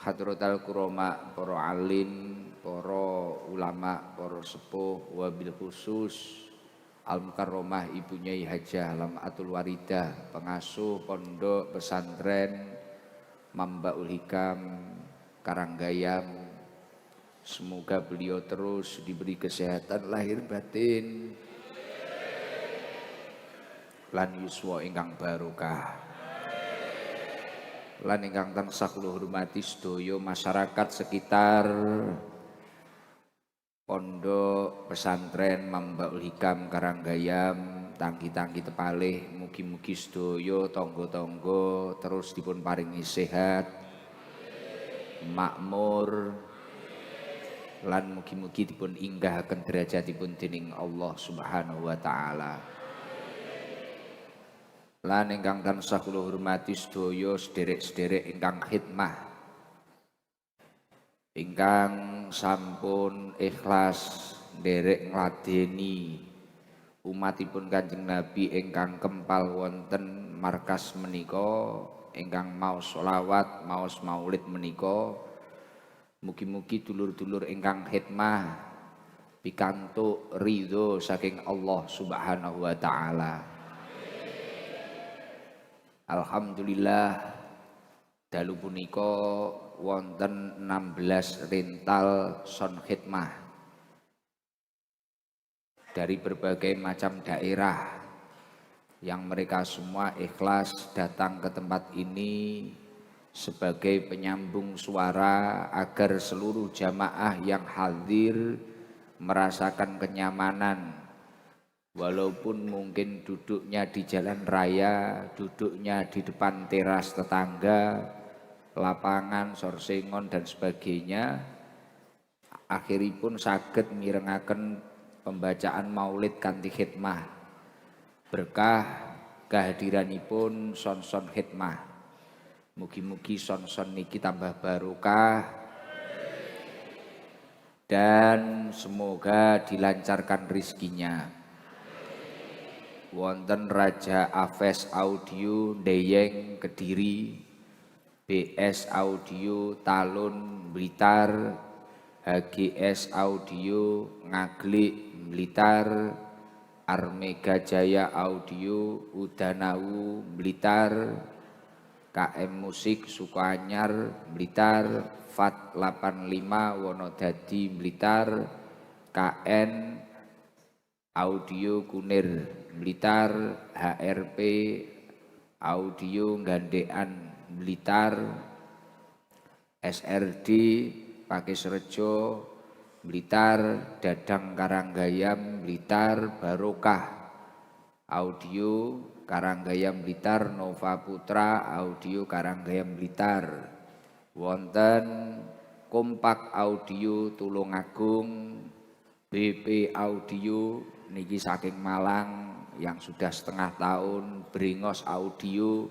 Hadratal kurama, para alim, para ulama, para sepuh, wabil khusus Al-Mukarramah Ibu Nyai Hajah Lam'atul Waridah, pengasuh pondok pesantren Mambaul Hikam Karanggayam. Semoga beliau terus diberi kesehatan lahir batin lan yuswa ingkang barokah. Lan ingkang tansah kula hormati sedaya masyarakat sekitar pondok pesantren Mambaul Hikam Karanggayam, tangki-tangki tepalih, mugi-mugi sedaya tangga-tangga terus dipun paringi sehat, makmur, lan mugi-mugi dipun inggahaken derajatipun dening Allah Subhanahu wa taala. Lan ingkang tansah kula hormati sedaya sederek-sederek ingkang khidmah, ingkang sampun ikhlas nderek ngladeni umatipun Kanjeng Nabi ingkang kempal wonten markas menika, ingkang maos sholawat, maos maulid menika. Mugi-mugi dulur-dulur ingkang khidmah pikantuk ridho saking Allah Subhanahu wa taala. Alhamdulillah dalu punika wonten 16 rental son khidmah dari berbagai macam daerah yang mereka semua ikhlas datang ke tempat ini sebagai penyambung suara agar seluruh jamaah yang hadir merasakan kenyamanan. Walaupun mungkin duduknya di jalan raya, duduknya di depan teras tetangga, lapangan, sorsengon dan sebagainya, akhiripun saged mirengaken pembacaan maulid kanthi khidmah. Berkah kehadiranipun son-son khidmah. Mugi-mugi son-son niki tambah barokah dan semoga dilancarkan rizkinya. Wonten Raja Aves Audio Deyeng Kediri, BS Audio Talun Blitar, HGS Audio Ngaglik Blitar, Armega Jaya Audio Udanawu Blitar, KM Musik Sukoanyar Blitar, FAT 85 Wonodadi Blitar, KN Audio Kunir Blitar, HRP Audio Gandean Blitar, SRD Pakisrejo Blitar, Dadang Karanggayam Blitar, Barokah Audio Karanggayam Blitar, Nova Putra Audio Karanggayam Blitar, wonten Kompak Audio Tulungagung, BP Audio niki saking Malang yang sudah setengah tahun, Bringos Audio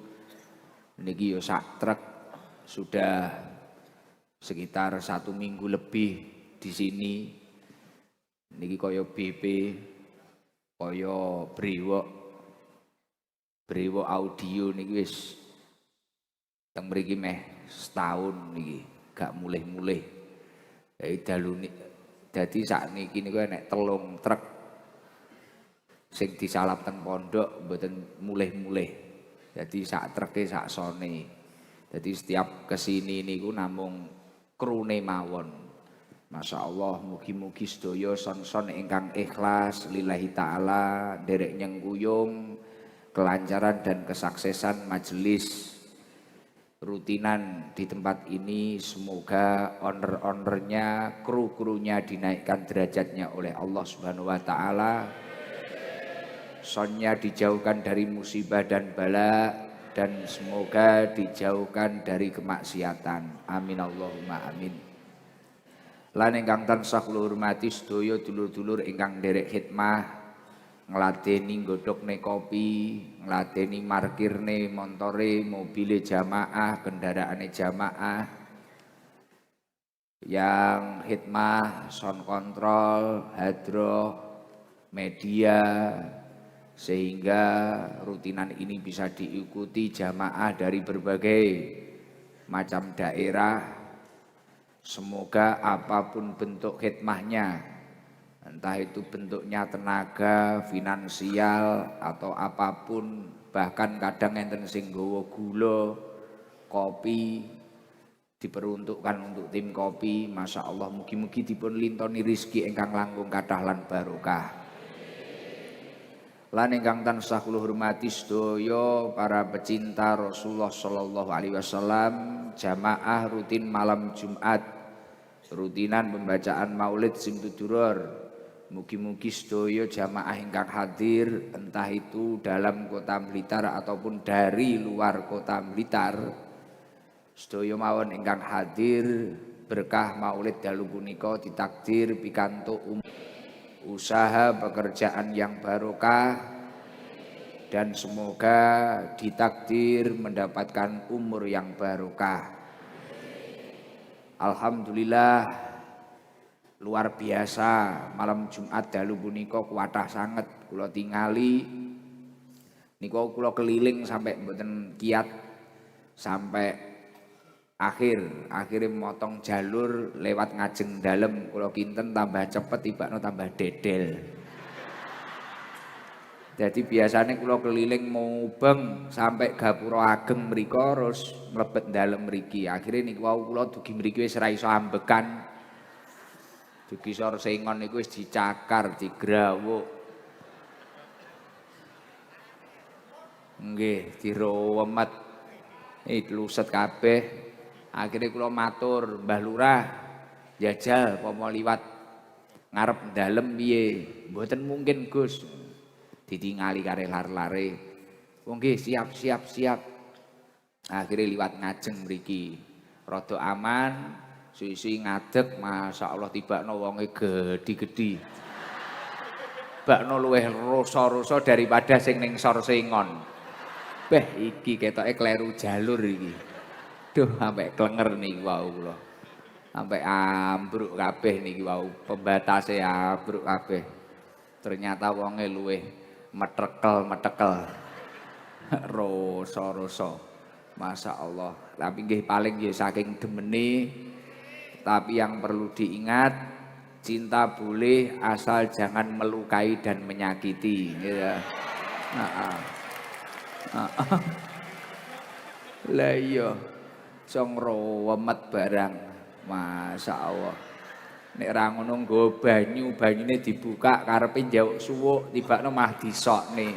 niki yo sak truk sudah sekitar 1 minggu lebih di sini. Niki koyo BP, koyo Brewok Audio niki wis teng mriki meh setahun niki gak mulih-mulih. Dadi sakniki niku nek 3 truk sing disalap teng pondok mboten mulih-mulih. Jadi sak treke sak sone. Jadi setiap kesini niku namung krune mawon. Masya Allah, mugi-mugi sedaya son-son ingkang ikhlas lillahi ta'ala nderek nyengguyung kelancaran dan kesuksesan majelis rutinan di tempat ini. Semoga owner-ownernya, kru-krunya dinaikkan derajatnya oleh Allah Subhanahu wa taala. Sonnya dijauhkan dari musibah dan bala, dan semoga dijauhkan dari kemaksiatan. Amin Allahumma amin. Lan ingkang tansah kula hormati sedaya dulur-dulur ingkang nderek khidmah, ngladeni nggodhokne kopi, ngladeni markirne montore, mobile jamaah, kendaraane jamaah, yang khidmah, sound control, hadroh, media, sehingga rutinan ini bisa diikuti jamaah dari berbagai macam daerah Semoga apapun bentuk khidmahnya, entah itu bentuknya tenaga, finansial atau apapun, bahkan kadang enten sing nggawa gula, kopi diperuntukkan untuk tim kopi. Masya Allah, mugi-mugi dipun lintoni rizki ingkang langkung kathah lan barokah. Lan ingkang tansah kula hormati sedaya para pecinta Rasulullah sallallahu alaihi wasallam, jamaah rutin malam Jumat, rutinan pembacaan Maulid Simtudurur. Mugi-mugi sedaya jamaah ingkang hadir, entah itu dalam kota Blitar ataupun dari luar kota Blitar, sedaya mawon ingkang hadir berkah Maulid dalu punika ditakdir pikantuk usaha pekerjaan yang barokah, dan semoga ditakdir mendapatkan umur yang barokah. Alhamdulillah, luar biasa malam Jumat dalu punika kuatah sanget kula tingali. Niku kula keliling sampai mboten kiat sampai akhirnya motong jalur lewat ngajeng dalem, kula kinten tambah cepet tibakno tambah dedel. Jadi biasanya kula keliling mubeng sampai gapura ageng mriko terus mlebet dalem mriki. Akhirnya niku wau kula dugi mriki wis ora iso ambekan. Dugi sor sengon niku wis dicakar, digrawuk. Nggih, dirowemet. Luset kabeh. Akhirnya kula matur, Mbah Lurah, jajal pomo liwat ngarep dalem piye? Mboten mungkin, Gus. Ditingali kare lar-lare. Oh nggih, siap. Akhirnya liwat ngajeng mriki. Rada aman, suwi-suwi ngadeg, masyaallah tibakno wonge gedhi-gedhi. Bakno luweh roso-roso daripada sing ning sor sengon. Beh, iki ketoke kleru jalur iki. Duh, sampai klenger niki wau kula. Sampai ambruk kabeh niki wau, pembatase ambruk kabeh. Ternyata wonge luweh metekel. Roso-roso. Masya Allah. Tapi nggih paling nggih saking demene. Tapi yang perlu diingat, cinta boleh asal jangan melukai dan menyakiti, gitu. Lah iya. Song rowemet barang, Masya Allah. Nek ra ngono nggo banyune dibuka karepe njauk suwuk tibakno mah disokne.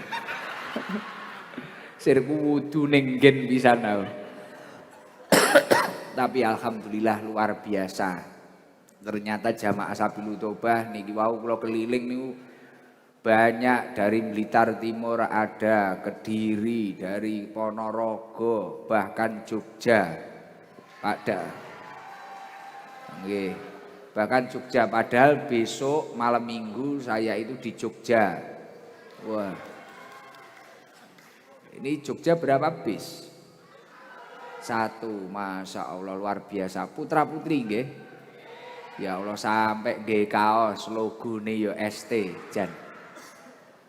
Sirku wudu ning nggen pisan aku. Tapi alhamdulillah luar biasa. Ternyata jamaah Sabilul Tobah niki wau kula keliling niku banyak dari Blitar Timur ada, Kediri, dari Ponorogo, bahkan Jogja. Nggih. Bahkan Jogja, padahal besok malam Minggu saya itu di Jogja. Wah. Ini Jogja berapa bis? 1, Masya Allah luar biasa. Putra putri nggih. Ya Allah sampai nggih kaos logone yo ST Jan.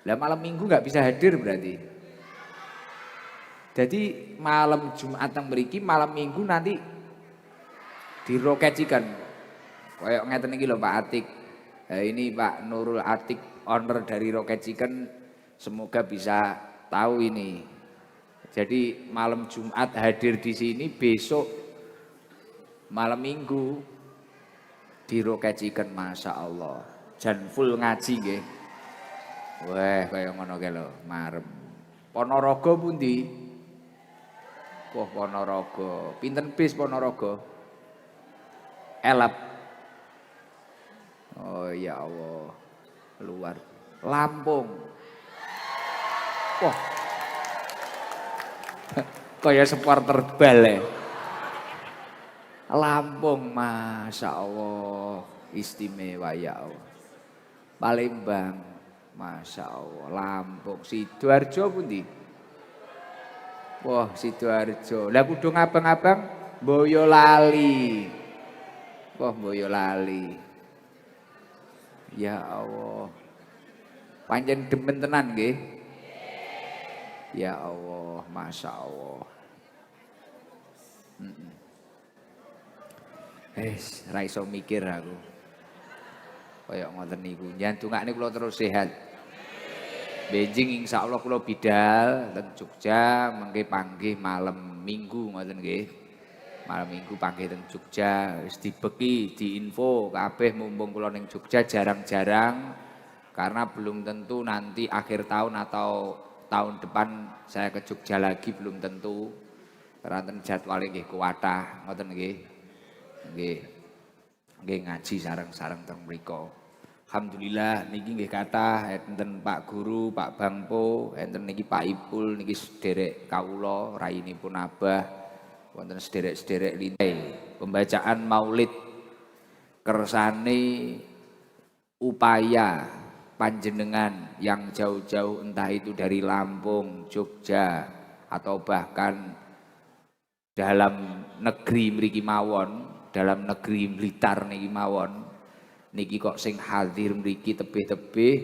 Lah malam Minggu nggak bisa hadir berarti. Jadi malam Jumat yang mriki, malam Minggu nanti dirokecikan. Kayak ngeten iki lho Pak Atik. Nah, ini Pak Nurul Atik, owner dari Rocket Chicken, semoga bisa tahu ini. Jadi malam Jumat hadir di sini, besok malam Minggu di Rocket Chicken, Masya Allah. Jan full ngaji nggih. Wah, kaya ngono kae lho, marem. Ponorogo pundi? Wah, Ponorogo. Pinten bis Ponorogo? Elap. Oh ya Allah. Luar. Lampung. Wah. Kaya supporter bal ya. Lampung, Masya Allah. Istimewa ya Allah. Palembang, Masya Allah. Lampung. Sidoarjo pundi? Wah, Sidoarjo. Lah kudu ngabang-abang Boyolali. Wah, Boyolali. Ya Allah. Panjen demen tenan nggih. Ya Allah, Masya Allah. Ra iso mikir aku. Kaya ngoten niku. Njan dongakne kula terus sehat. Beijing insyaallah kula bidal teng Jogja mengke panggih malam Minggu ngoten nggih. Malam Minggu panggih teng Jogja wis dibeki, diinfo kabeh mumpung kula ning Jogja jarang-jarang karena belum tentu nanti akhir tahun atau tahun depan saya ke Jogja lagi belum tentu. Karena ten jadwale nggih kuwathah ngoten nggih. Nggih. Nggih ngaji sareng-sareng teng mriku. Alhamdulillah niki nggih kathah enten Pak Guru, Pak Bangpo, enten niki Pak Ipul niki sederek kawula rayinipun Abah wonten sederek-sederek lintai. Pembacaan Maulid kersane upaya panjenengan yang jauh-jauh entah itu dari Lampung, Jogja atau bahkan dalam negeri mriki mawon, dalam negeri Blitar niki mawon. Niki kok sing hadir mriki tebih-tebih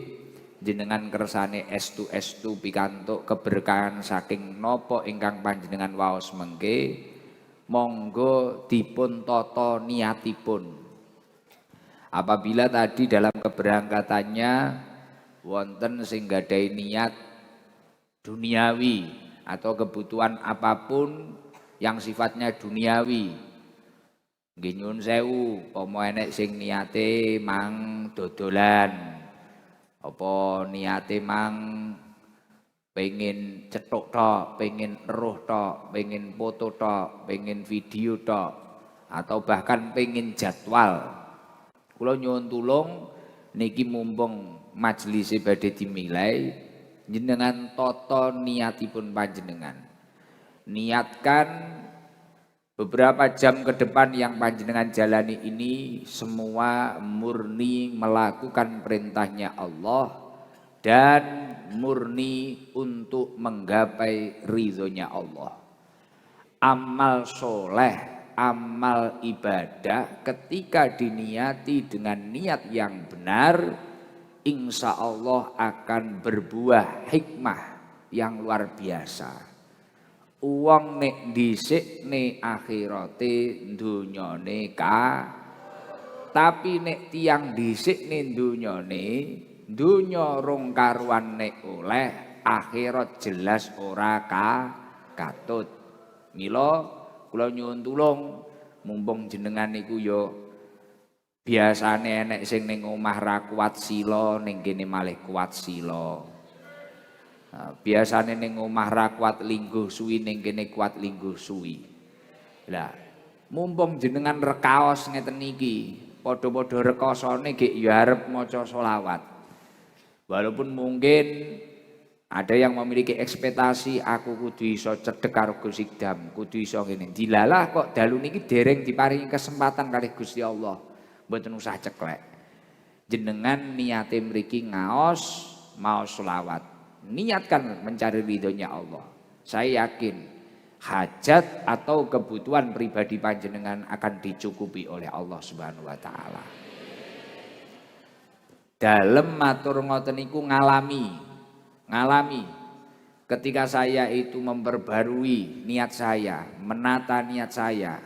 jenengan kersane estu pikantuk keberkahan saking napa ingkang panjenengan waos mengke monggo dipun tata niatipun. Apabila tadi dalam keberangkatannya wonten sing gadahi niat duniawi atau kebutuhan apapun yang sifatnya duniawi, nggih nyuwun sewu, pomo enek sing niate mang dodolan, apa niate mang pengen cetuk tok, pengen eruh tok, pengen foto tok, pengen video tok, atau bahkan pengen jadwal. Kula nyuwun tulung niki mumpung majelis badhe dimilai jenengan tata niatipun panjenengan. Niatkan beberapa jam ke depan yang panjenengan jalani ini semua murni melakukan perintahnya Allah dan murni untuk menggapai ridhonya Allah. Amal soleh, amal ibadah ketika diniati dengan niat yang benar, insya Allah akan berbuah hikmah yang luar biasa. Uang nek dhisik ne akhirate dunyane tapi nek tiang dhisik ne dunyane dunya rong karuan nek oleh akhirat jelas ora katut. Mila kula nyuwun tulung mumpung jenengan niku yo biasane enek sing ning omah ra kuat sila ning kene malih kuat sila. Biasane ning omah ra kuat lingguh suwi ning kene kuat lingguh suwi. Lah mumpung jenengan rekaos ngeten iki padha-padha rekasane nggih ya arep maca selawat. Walaupun mungkin ada yang memiliki ekspektasi aku kudu iso cedhek karo Gusti Dam, kudu iso ngene. Dilalah kok dalu niki dereng diparingi kesempatan kalih Gusti Allah. Mboten usah ceklek. Jenengan niate mriki ngaos mau selawat. Niatkan mencari ridhonya Allah. Saya yakin hajat atau kebutuhan pribadi panjenengan akan dicukupi oleh Allah Subhanahu wa taala. Dalem matur ngoten niku ngalami ketika saya itu memperbarui niat saya, menata niat saya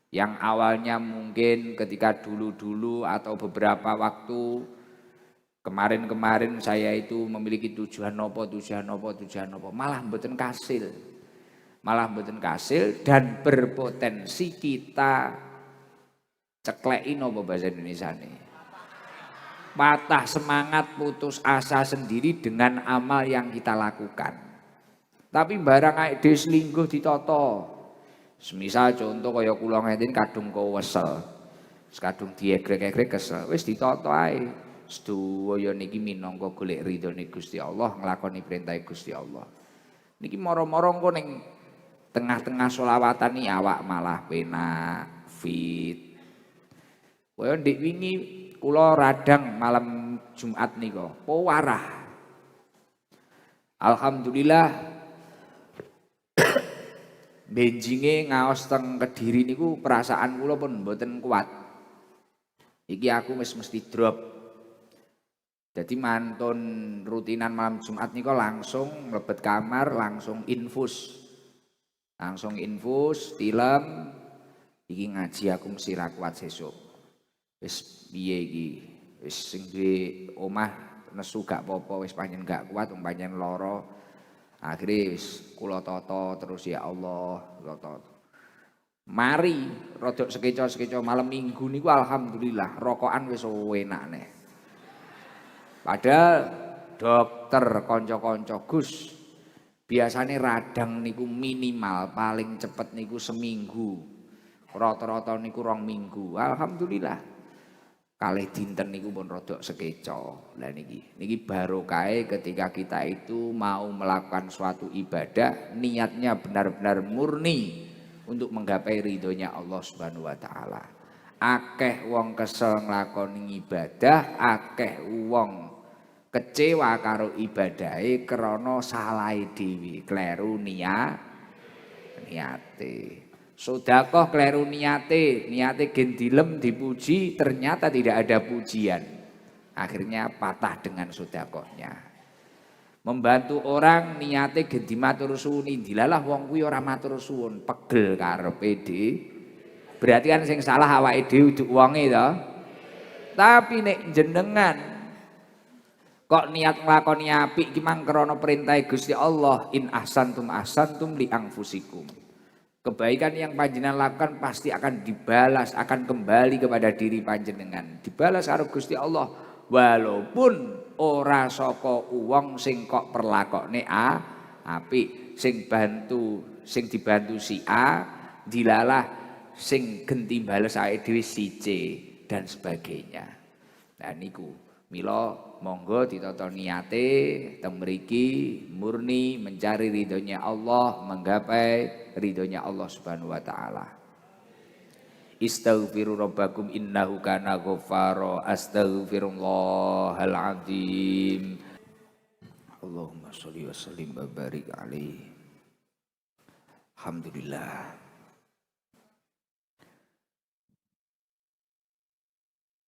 yang awalnya mungkin ketika dulu-dulu atau beberapa waktu kemarin saya itu memiliki tujuan nopo malah mboten kasil dan berpotensi kita cekleki nopo bahasa Indonesia nih patah semangat, putus asa sendiri dengan amal yang kita lakukan. Tapi barang ae dhewe selingkuh ditata. Semisal contoh kaya kula ngeten kadung kewesel. Kadung diegrek-egrek kesel, wis ditata ae. Sedaya niki minangka golek ridhone Gusti Allah, nglakoni perintah Gusti Allah. Niki mara-mara engko ning tengah-tengah selawatan iki awak malah penak, fit. Kaya ndek wingi kula radang malam Jumat nika, pewarah. Alhamdulillah benjinge ngaos teng Kediri niku perasaan kula pun mboten kuat. Iki aku wis mesti drop. Jadi mantun rutinan malam Jumat nika langsung mlebet kamar, langsung infus, tilem, Iki ngaji aku mesti ra kuat sesuk. Wis piye iki? Wis sing duwe omah nesu gak apa-apa, wis pancen gak kuat, pancen lara. Akhire wis kula tata terus ya Allah, kula tata. Mari rodok sekeca-sekeca malam Minggu niku alhamdulillah rokokan wis enak neh. Padahal dokter kanca-kanca Gus biasane radang niku minimal paling cepet niku seminggu. Rata-rata niku 2 minggu. Alhamdulillah. Kalih dinten niku pun rodok sekeca. Lah niki barokahe ketika kita itu mau melakukan suatu ibadah niatnya benar-benar murni untuk menggapai ridhonya Allah Subhanahu wa taala. Akeh wong kesel nglakoni ibadah, akeh wong kecewa karo ibadahe krana salahe dhewe, kleru niate. Sedekah kleru niate gen dilem dipuji ternyata tidak ada pujian. Akhirnya patah dengan sedekahnya. Membantu orang niate gen dimatur suwun, dilalah wong kuwi ora matur suwun, pegel karepe dhewe. Berarti kan sing salah awake dhewe uduk wonge to. Tapi nek jenengan kok niat nglakoni apik iki mang krana perintah Gusti Allah, in ahsantum ahsantum li anfusikum. Kebaikan yang panjenengan lakukan pasti akan dibalas, akan kembali kepada diri panjenengan. Dibalas karo Gusti Allah walaupun ora saka wong sing kok perlakone apik, sing dibantu si A dilalah sing genti bales awake dhewe si C dan sebagainya. Nah niku mila monggo ditata niate teng mriki murni mencari ridhonya Allah, menggapai ridhonya Allah Subhanahu wa taala. Istaghfiru rabbakum innahu kana ghaffara. Astaghfirullahal azim. Allahumma sholli wa sallim wa barik alaihi. Alhamdulillah.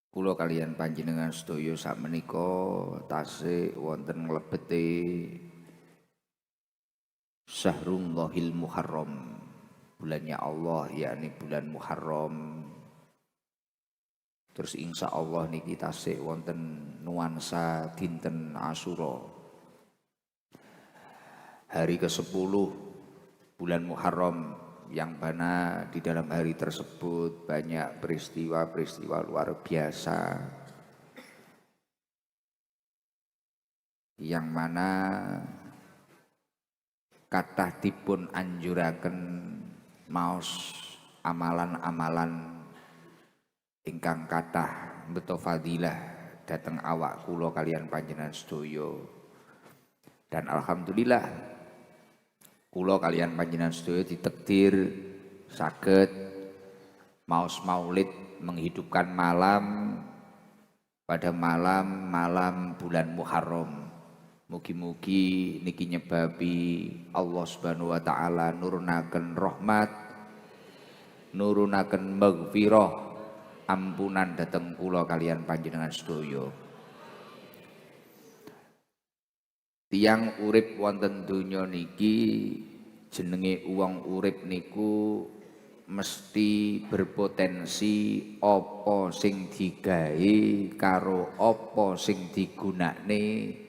Kula kaliyan panjenengan sedaya sakmenika tasih wonten nglebete Syahrullahil Muharram, bulannya Allah yakni bulan Muharram. Terus insya Allah niki tasih wonten nuansa dinten Asyura, hari ke-10 bulan Muharram, yang mana di dalam hari tersebut banyak peristiwa-peristiwa luar biasa yang mana kathah dipun anjuraken maos amalan-amalan ingkang kathah mbeta fadilah dhateng awak kula kaliyan panjenengan sedaya. Dan alhamdulillah kula kaliyan panjenengan sedaya ditakdir saged maos maulid menghidupkan malam pada malam bulan Muharram. Mugi-mugi niki nyebabi Allah Subhanahu wa taala nurunaken rahmat, nurunaken maghfirah, ampunan dhateng kula kaliyan panjenengan sedaya. Tiyang urip wonten donya niki jenenge wong urip niku mesti berpotensi apa sing digawe karo apa sing digunakne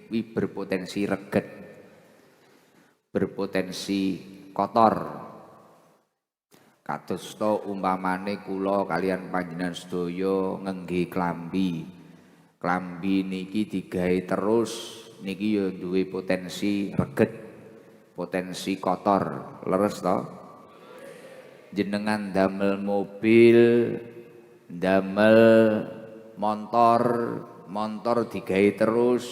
wi berpotensi reget, berpotensi kotor. Kadosta umpamane kula kaliyan panjenengan sedaya ngengge klambi. Klambi niki digawe terus niki ya duwe potensi reget, potensi kotor, leres to? Jenengan damel mobil, damel motor digawe terus,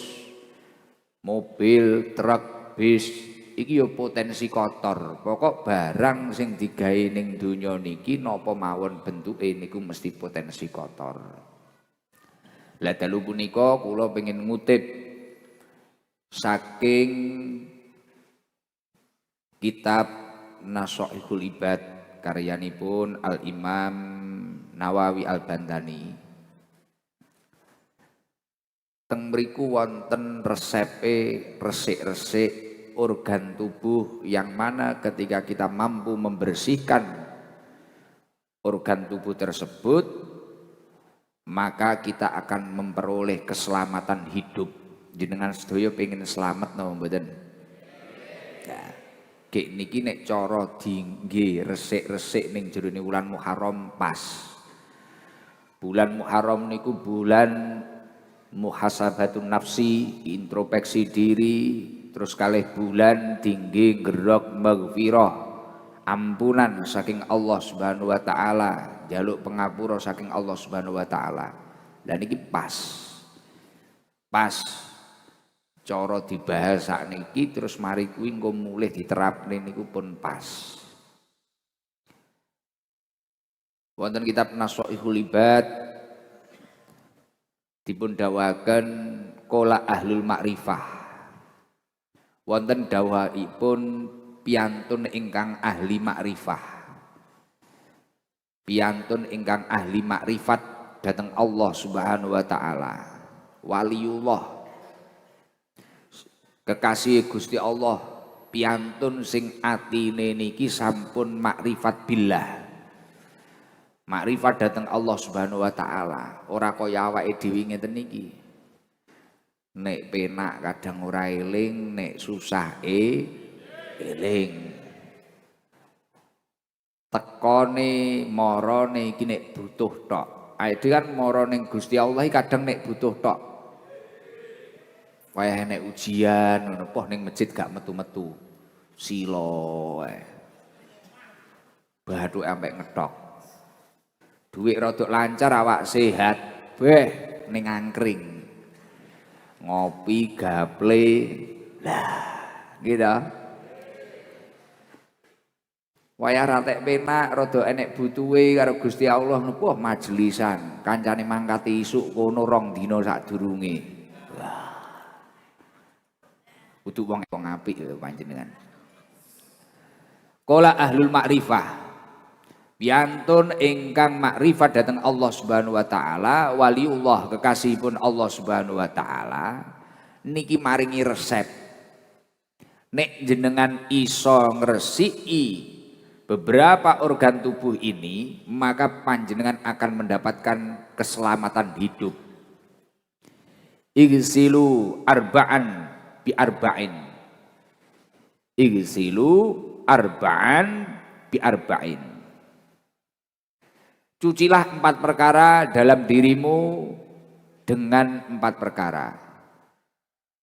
mobil, truk, bis, iki ya potensi kotor. Pokok barang sing digawe ning donya niki napa mawon bentuke niku mesti potensi kotor. Lah dalu punika kula pengin ngutip saking kitab Nasha'ihul Ibad karyanipun Al-Imam Nawawi Al-Bantani. Teng mriku wonten resepe resik-resik organ tubuh yang mana ketika kita mampu membersihkan organ tubuh tersebut, maka kita akan memperoleh keselamatan hidup. Jenengan sedaya pengen selamat napa mboten? Ya. Gek niki nek cara dingge resik-resik ning jerone wulan Muharram pas. Bulan Muharram niku bulan muhasabatun nafsi, introspeksi diri, terus kalih bulan dingge gerok maghfirah, ampunan saking Allah Subhanahu wa taala, jaluk pengapura saking Allah Subhanahu wa taala. Dan iki pas cara dibahas sakniki terus mari kuwi engko mulih diterapne niku pun pas. Wonten kitab Nashihul Ibad dipun dawaken qala ahlul ma'rifah. Wonten dawuhipun piyantun ingkang ahli makrifah. Piyantun ingkang ahli makrifat dhateng Allah Subhanahu wa taala. Waliullah kekasih Gusti Allah, piyantun sing atine niki sampun makrifat billah. Makrifat dhateng Allah Subhanahu wa taala, ora kaya awake dhewe ngeten niki. Nek penak kadang ora eling, nek susah eling. Tekone marane iki nek butuh tok. Ae kan mara ning Gusti Allah kadang nek butuh tok. Wayah nek ujian ngono poh ning masjid gak metu-metu. Silo ae. Bathuk ambek ngethok. Duit rodok lancar awak sehat. Beh ning angkring. Ngopi gaple. Lah, gitu. Wayah ratek penak rada enek butuhe karo Gusti Allah nopo majelisan. Kancane mangkat isuk kono 2 dina sadurunge. Kudu wong apik ya panjenengan. Qala ahlul ma'rifah. Piyantun ingkang makrifat dhateng Allah Subhanahu wa taala, waliullah kekasihipun Allah Subhanahu wa taala niki maringi resep. Nek jenengan iso ngresiki beberapa organ tubuh ini, maka panjenengan akan mendapatkan keselamatan hidup. Igsilu arba'an bi arba'in. Igsilu arba'an bi arba'in. Cucilah 4 perkara dalam dirimu dengan 4 perkara.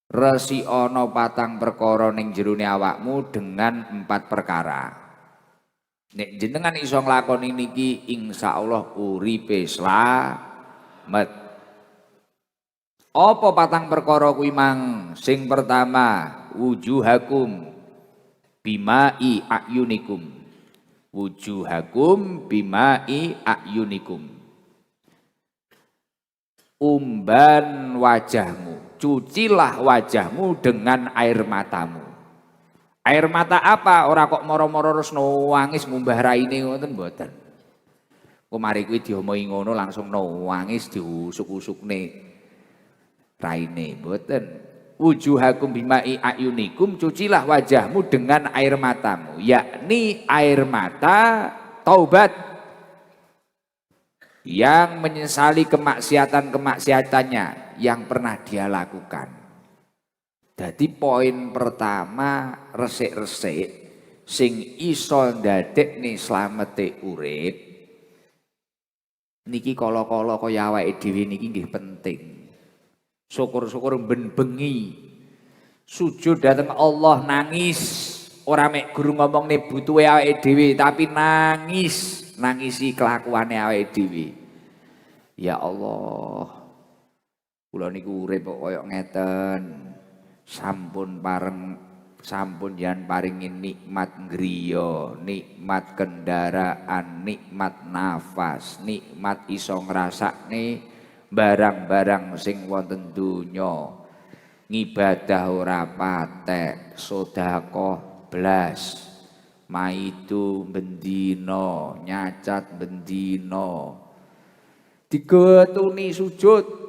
Resi ana 4 perkara ning jerone awakmu dengan 4 perkara. Nek jenengan iso nglakoni niki insyaallah uripe slamet. Apa 4 perkara kuwi mang? Sing pertama, wujuhakum bimai ayunikum. Wujuhakum bimai ayunikum. Umban wajahmu, cucilah wajahmu dengan air matamu. Air mata apa? Ora kok moro-moro terus nangis ngumbah raine ngoten mboten. Kok mari kuwi diomongi ngono langsung nangis diusuk-usukne raine mboten. Wujuhakum bimai ayunikum, cucilah wajahmu dengan air matamu, yakni air mata taubat yang menyesali kemaksiatan-kemaksiatannya yang pernah dia lakukan. Jadi poin pertama resik-resik sing iso ndadekne slamete urip niki kala-kala kaya awake dhewe niki nggih penting. Syukur-syukur ben bengi sujud dhateng Allah nangis, ora mek guru ngomongne butuhe awake dhewe tapi nangisi kelakuane awake dhewe. Ya Allah, kula niku urip kok kaya ngeten. Sampun jan paringi nikmat ngriya, nikmat kendaraan, nikmat nafas, nikmat iso ngrasakne barang-barang sing wonten donya. Ngibadah ora patek, sedekah blas, maitu bendina, nyacat bendina. Digetuni sujud.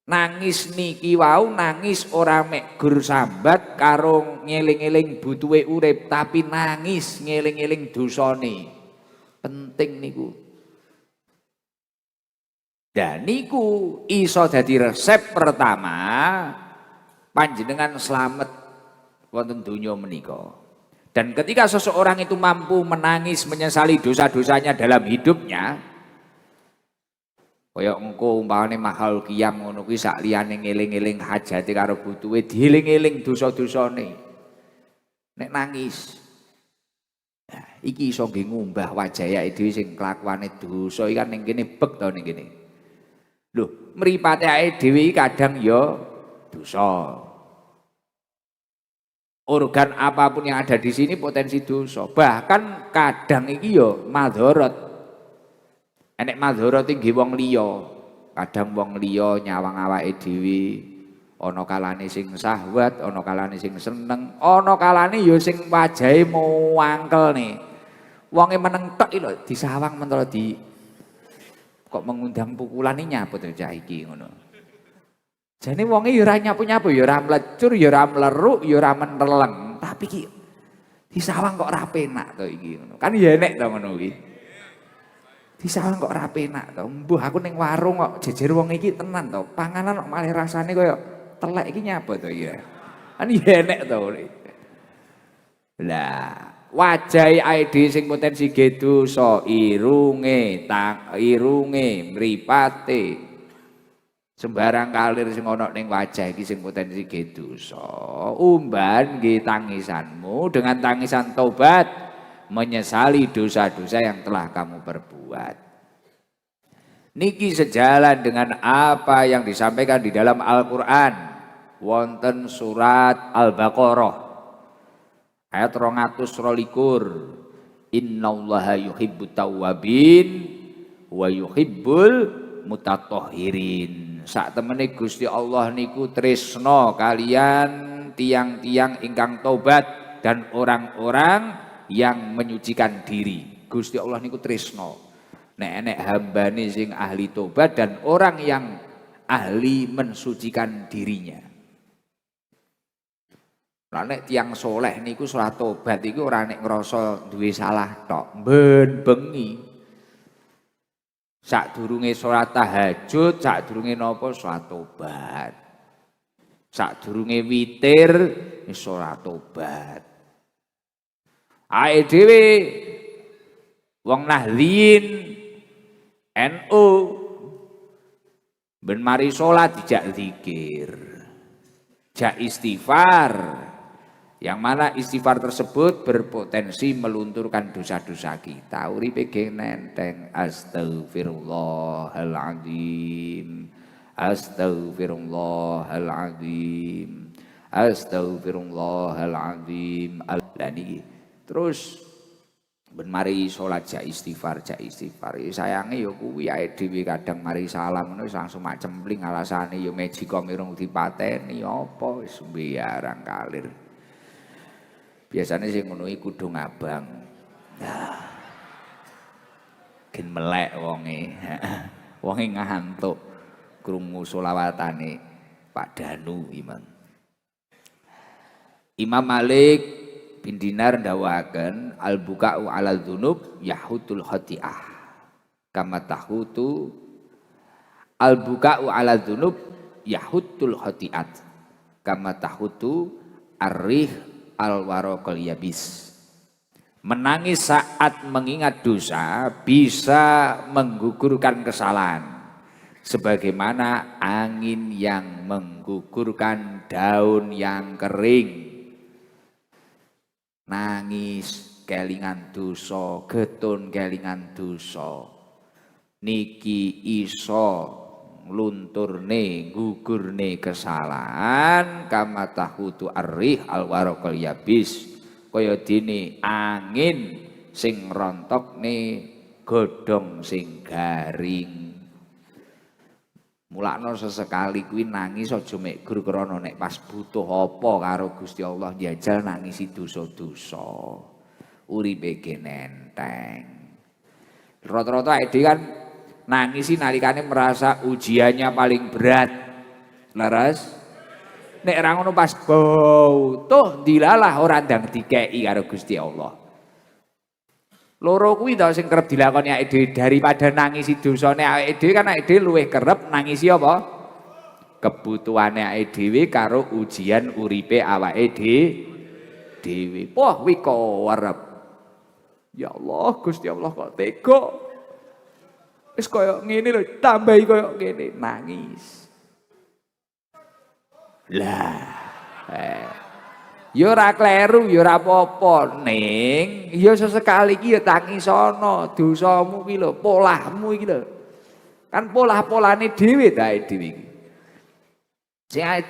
Nangis niki wau nangis ora mek gur sambat karo ngeling-eling butuhe urip, tapi nangis ngeling-eling dosane. Penting niku. Dan niku iso dadi resep pertama panjenengan slamet wonten donya menika. Dan ketika seseorang itu mampu menangis menyesali dosa-dosanya dalam hidupnya, kaya engko umpamane mahal qiyam ngono kuwi sak liyane ngeling-eling hajate karo butuhe dieling-eling dosa-dosane. Nek nangis. Nah, iki iso nggih ngumbah wajahe awake dhewe sing kelakuane dosa iki kan ning kene bek to ning kene. Lho, mripate awake dhewe kadang ya dosa. Organ apapun yang ada di sini potensi dosa. Bahkan kadang iki ya madharat. Enek madharat nggih wong liya. Kadang wong liya nyawang awake dhewe. Ana kalane sing syahwat, ana kalane sing seneng, ana kalane ya sing wajahe muangkelne. Wonge meneng tok iki lho disawang mentara di kok mengundang pukulan iki nyaput cah iki ngono. Jane wonge ya ora nyapu-nyapu, ya ora mlecur, ya ora mleruk, ya ora meneleng, tapi ki disawang kok ora penak to iki ngono. Kan ya enek to ngono iki. Disawang kok ora penak to. Mbuh aku ning warung kok jejer wong iki tenan to. Panganan kok malah rasane kaya telek iki nyapa to ya. Kan ya enek to. Lah, wajahe awake sing potensi ge dosa, irunge, mripate sembarang kalir sing ana ning wajah iki sing potensi ge dosa. Umban nggih tangisanmu dengan tangisan tobat menyesali dosa-dosa yang telah kamu perbuat. Niki sejalan dengan apa yang disampaikan di dalam Al-Qur'an wonten surat Al-Baqarah ayat 222. Innallaha yuhibbut tawwabin wa yuhibbul mutatahhirin. Sak temene Gusti Allah niku tresna kalian tiang-tiang ingkang tobat dan orang-orang yang menyucikan diri. Gusti Allah niku tresna. Nek enek hambane sing ahli tobat dan orang yang ahli mensucikan dirinya. Lah nek tiyang soleh niku salat tobat iku ora nek ngrasa duwe salah tok, ben bengi. Sadurunge salat tahajud, sadurunge napa salat tobat. Sadurunge witir wis salat tobat. Awake dhewe wong Nahdliyin NU ben mari salat dijak zikir. Jak istighfar. Yang mana istighfar tersebut berpotensi melunturkan dosa-dosa kita. Uripe ge nenteng astagfirullahaladzim. Astagfirullahaladzim. Astagfirullahaladzim. Terus ben mari salat jak istighfar. Sayange ya kuwi awake dhewe kadang mari salam ngono langsung mak cempling alasane ya mejika mirung dipateni apa wis sembarang kalir. Biasanya sing ngono iku kudu ngabang. Nah. Gen melek wonge. Wonge ngantuk krungu selawatane Pak Danu Imam. Imam Malik bin Dinar ndawuhaken al-buka'u 'alal dzunub yahutul khati'ah. Kama tahutu al-buka'u 'alal dzunub yahutul khati'at. Kama tahutu ar-rih al-waraqal yabis. Menangis saat mengingat dosa bisa menggugurkan kesalahan. Sebagaimana angin yang menggugurkan daun yang kering. Nangis kelingan dosa, getun kelingan dosa. Niki iso lunturne gugurne kesalahan kama tahutu arrih alwaraqal yabis kaya dene angin sing rontokne godhong sing garing. Mulakno sesekali kuwi nangis aja mek gur krana nek pas butuh apa karo Gusti Allah njajal nangisi dosa-dosa. Uripe ge nenteng. Rata-rata awake kan nangisi nalikane merasa ujiannya paling berat. Leres? Nek ora ngono pas butuh dilalah ora ndang dikeki karo Gusti Allah. Loro kuwi to sing kerep dilakoni awake dhewe daripada nangisi dosane awake dhewe kan awake dhewe luwih kerep nangisi apa? Kebutuhane awake dhewe karo ujian uripe awake dhewe. Wah, kuwi kerep. Ya Allah, Gusti Allah kok tega. Wis koyo ngene lho, tambahi koyo ngene, nangis. Lah. Ya ora kleru, ya ora apa-apa, ning ya sesekali iki ya tangisono dosamu iki lho, polahmu iki lho. Kan polah-polane dhewe ta dhewe iki.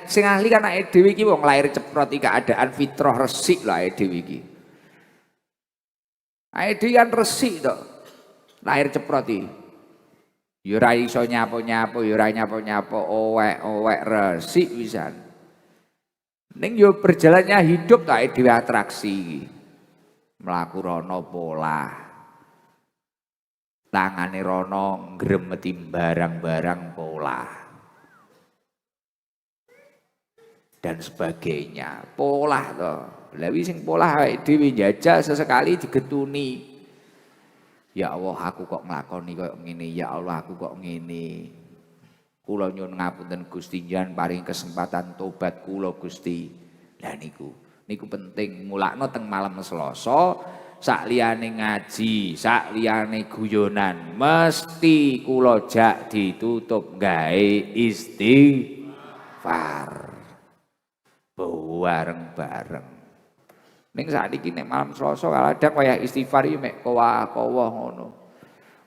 Sing ahli kan awake dhewe iki wong lair ceprot iki keadaan fitrah resik lho awake dhewe iki. Awake dhewe kan resik to. Lahir ceprot iki. Ya ora iso nyapo-nyapo, ya ora nyapo-nyapo, owek-owek resik pisan. Ning yo berjalannya hidup tak dhewe atraksi. Mlaku rono pola. Tangane rono ngremeti barang-barang pola. Dan sebagainya. Pola to. Lah wis sing pola awake dhewe njajal sesekali digetuni. Ya Allah aku kok nglakoni koyo ngene, ya Allah aku kok ngene. Kula nyuwun ngapunten Gusti njenengan paring kesempatan tobat kula Gusti. Lah niku penting mulakno teng malam Selasa sak liyane ngaji, sak liyane guyonan mesti kula jak ditutup gawe istighfar. Bareng-bareng. Ning sakniki nek malam Selasa kadang wayah istighfar iki mek kowa-kowa ngono.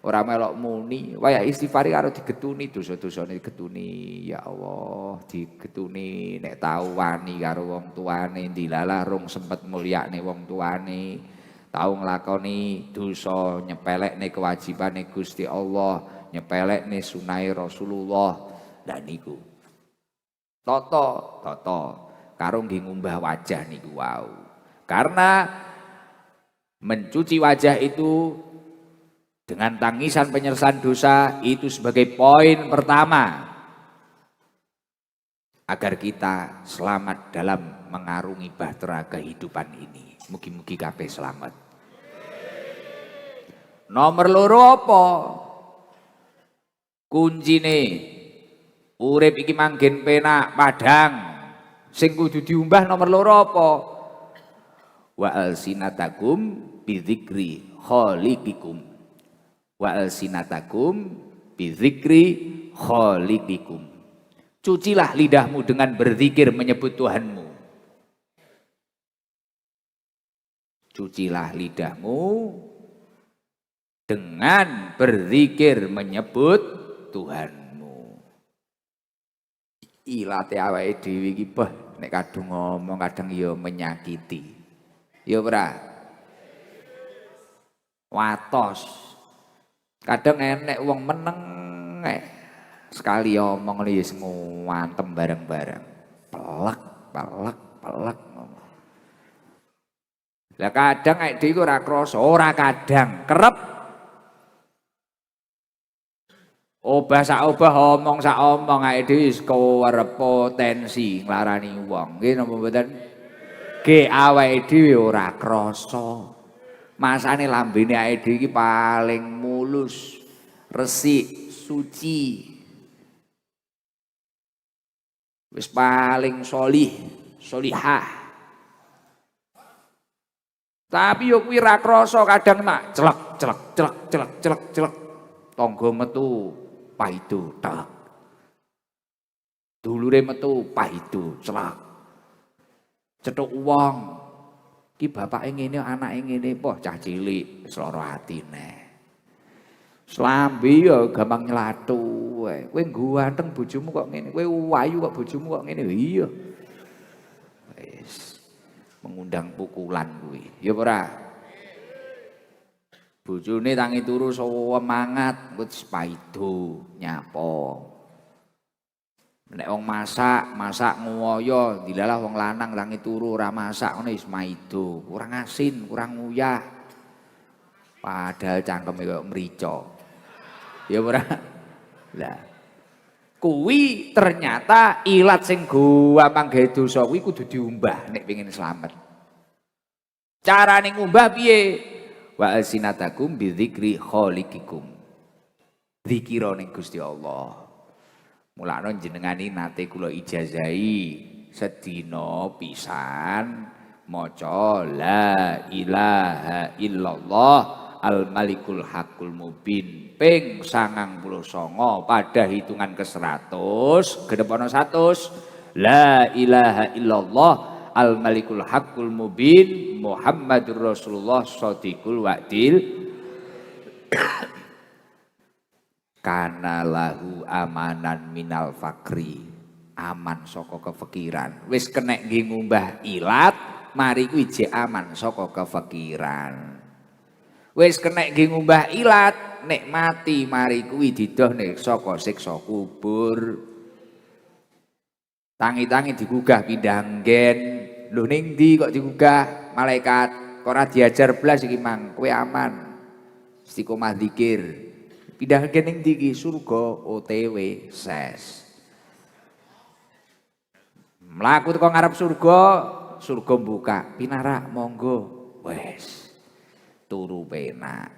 Ora melok muni, waya istighfar karo digetuni dosa-dosane digetuni. Ya Allah, digetuni nek tau wani karo wong tuane, dilalah rung sempet mulyakne wong tuane. Tau nglakoni dosa, nyepelekne kewajibane Gusti Allah, nyepelekne sunnahe Rasulullah. Lah niku. Toto karo nggih ngumbah wajah niku wau. Karena mencuci wajah itu dengan tangisan penyelesaian dosa itu sebagai poin pertama agar kita selamat dalam mengarungi bahtera kehidupan ini. Mugi-mugi kabeh selamat. Nomor loro apa? Kuncine urip iki manggen penak padhang. Sing kudu diumbah nomor loro apa? Wa alsinatakum bidzikri khaliqikum. Wa alsinatakum bidzikri khaliqikum. Cucilah lidahmu dengan berzikir menyebut Tuhanmu. Cucilah lidahmu dengan berzikir menyebut Tuhanmu. Ilate awake dhewe iki nek kadung ngomong kadang ya menyakiti. Ya ora? Watos. Kadang enek wong meneng sekali omong ngene wis ngantem bareng-bareng. Pelek. Lah kadang awake dhewe ora krasa, ora kadang kerep. Obah sak obah omong sak omong awake dhewe wis kerep potensi nglarani wong. Nggih napa mboten? Ge awake dhewe ora krasa. Masane lambene awake dhewe iki paling mulus, resik, suci. Wis paling solihah. Tapi yo kuwi ra krasa kadang mak celek. Tangga metu paido tek. Dulure metu paido celak. Cetuk wong. Ki bapake ngene anake ngene poh cah cilik wis lara atine. Slambi ya gampang nyelatu wae. Kowe ganteng bojomu kok ngene, kowe wayu kok bojomu kok ngene. Iya. Wis mengundang pukulan kuwi. Ya ora? Bojone tangi turu semangat wis paido nyapo. Nek wong masak ngoyo, dilalah wong lanang tangi turu ora masak ngene wis maido, kurang asin, kurang nguyah. Padahal cangkeme kaya mrica. Ya ora? Lah. Kuwi ternyata ilat sing gampang gawe dosa kuwi kudu diumbah nek pengin slamet. Carane ngumbah piye? wa alsinatakum bidzikri khaliqikum. Zikira ning Gusti Allah. Mulane jenengani nate kula ijazahi sedina pisan maca la ilaha illallah al malikul haqqul mubin ping 99 pada hitungan ke-100 genep ana 100 la ilaha illallah al malikul haqqul mubin Muhammadur Rasulullah shadiqul wa'dil kana lahu amanan minal fakri aman saka kefikiran wis kenek nggih ngumbah ilat mari kuwi jek aman saka kefikiran wis kenek nggih ngumbah ilat nek mati mari kuwi didohne saka siksa kubur tangi-tangi digugah pindah nggen lho ning ndi kok digugah malaikat kok ora diajar blas iki mang kowe aman istiqomah zikir pindah nggen ning ndi iki surga OTW ses mlaku teko ngarep surga surga buka pinarak monggo wes turu penak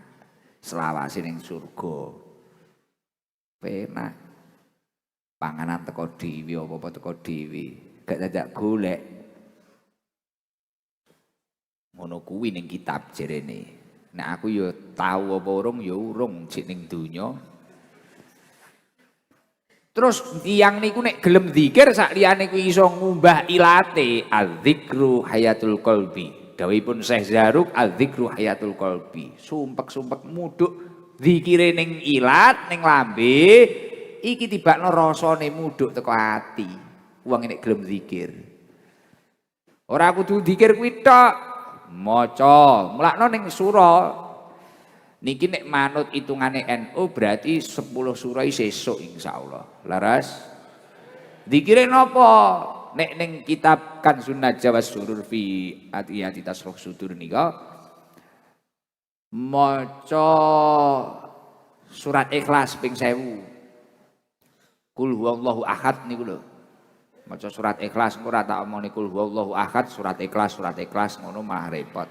selawase ning surga penak panganan teko dhewe apa-apa teko dhewe gak dadak golek ngono kuwi ning kitab jerene nek aku ya tau apa urung ya urung jek ning donya. Terus tiyang niku nek gelem zikir sak liyane kuwi iso ngumbah ilate adzikru hayatul qalbi. Dawuhipun Syekh Zaruk adzikru hayatul qalbi. Sumpek-sumpek mudhuk zikire ning ilat ning lambe iki tibakno rasane mudhuk teko ati. Wong nek gelem zikir. Ora kudu zikir kuwi tok. Maca, mulakno ning surah. Niki nek manut hitungane NU berarti 10 surah sesuk insyaallah. Laras? Dikire napa? Nek ning kitab Kanzun Najwa Surur fi Atiyati Tasruf Sudur nika maca surat Ikhlas ping 1000. Qul huwallahu ahad niku lho. Maca surat Ikhlas engko ora tak omongni qul huwallahu ahad surat Ikhlas ngono malah repot.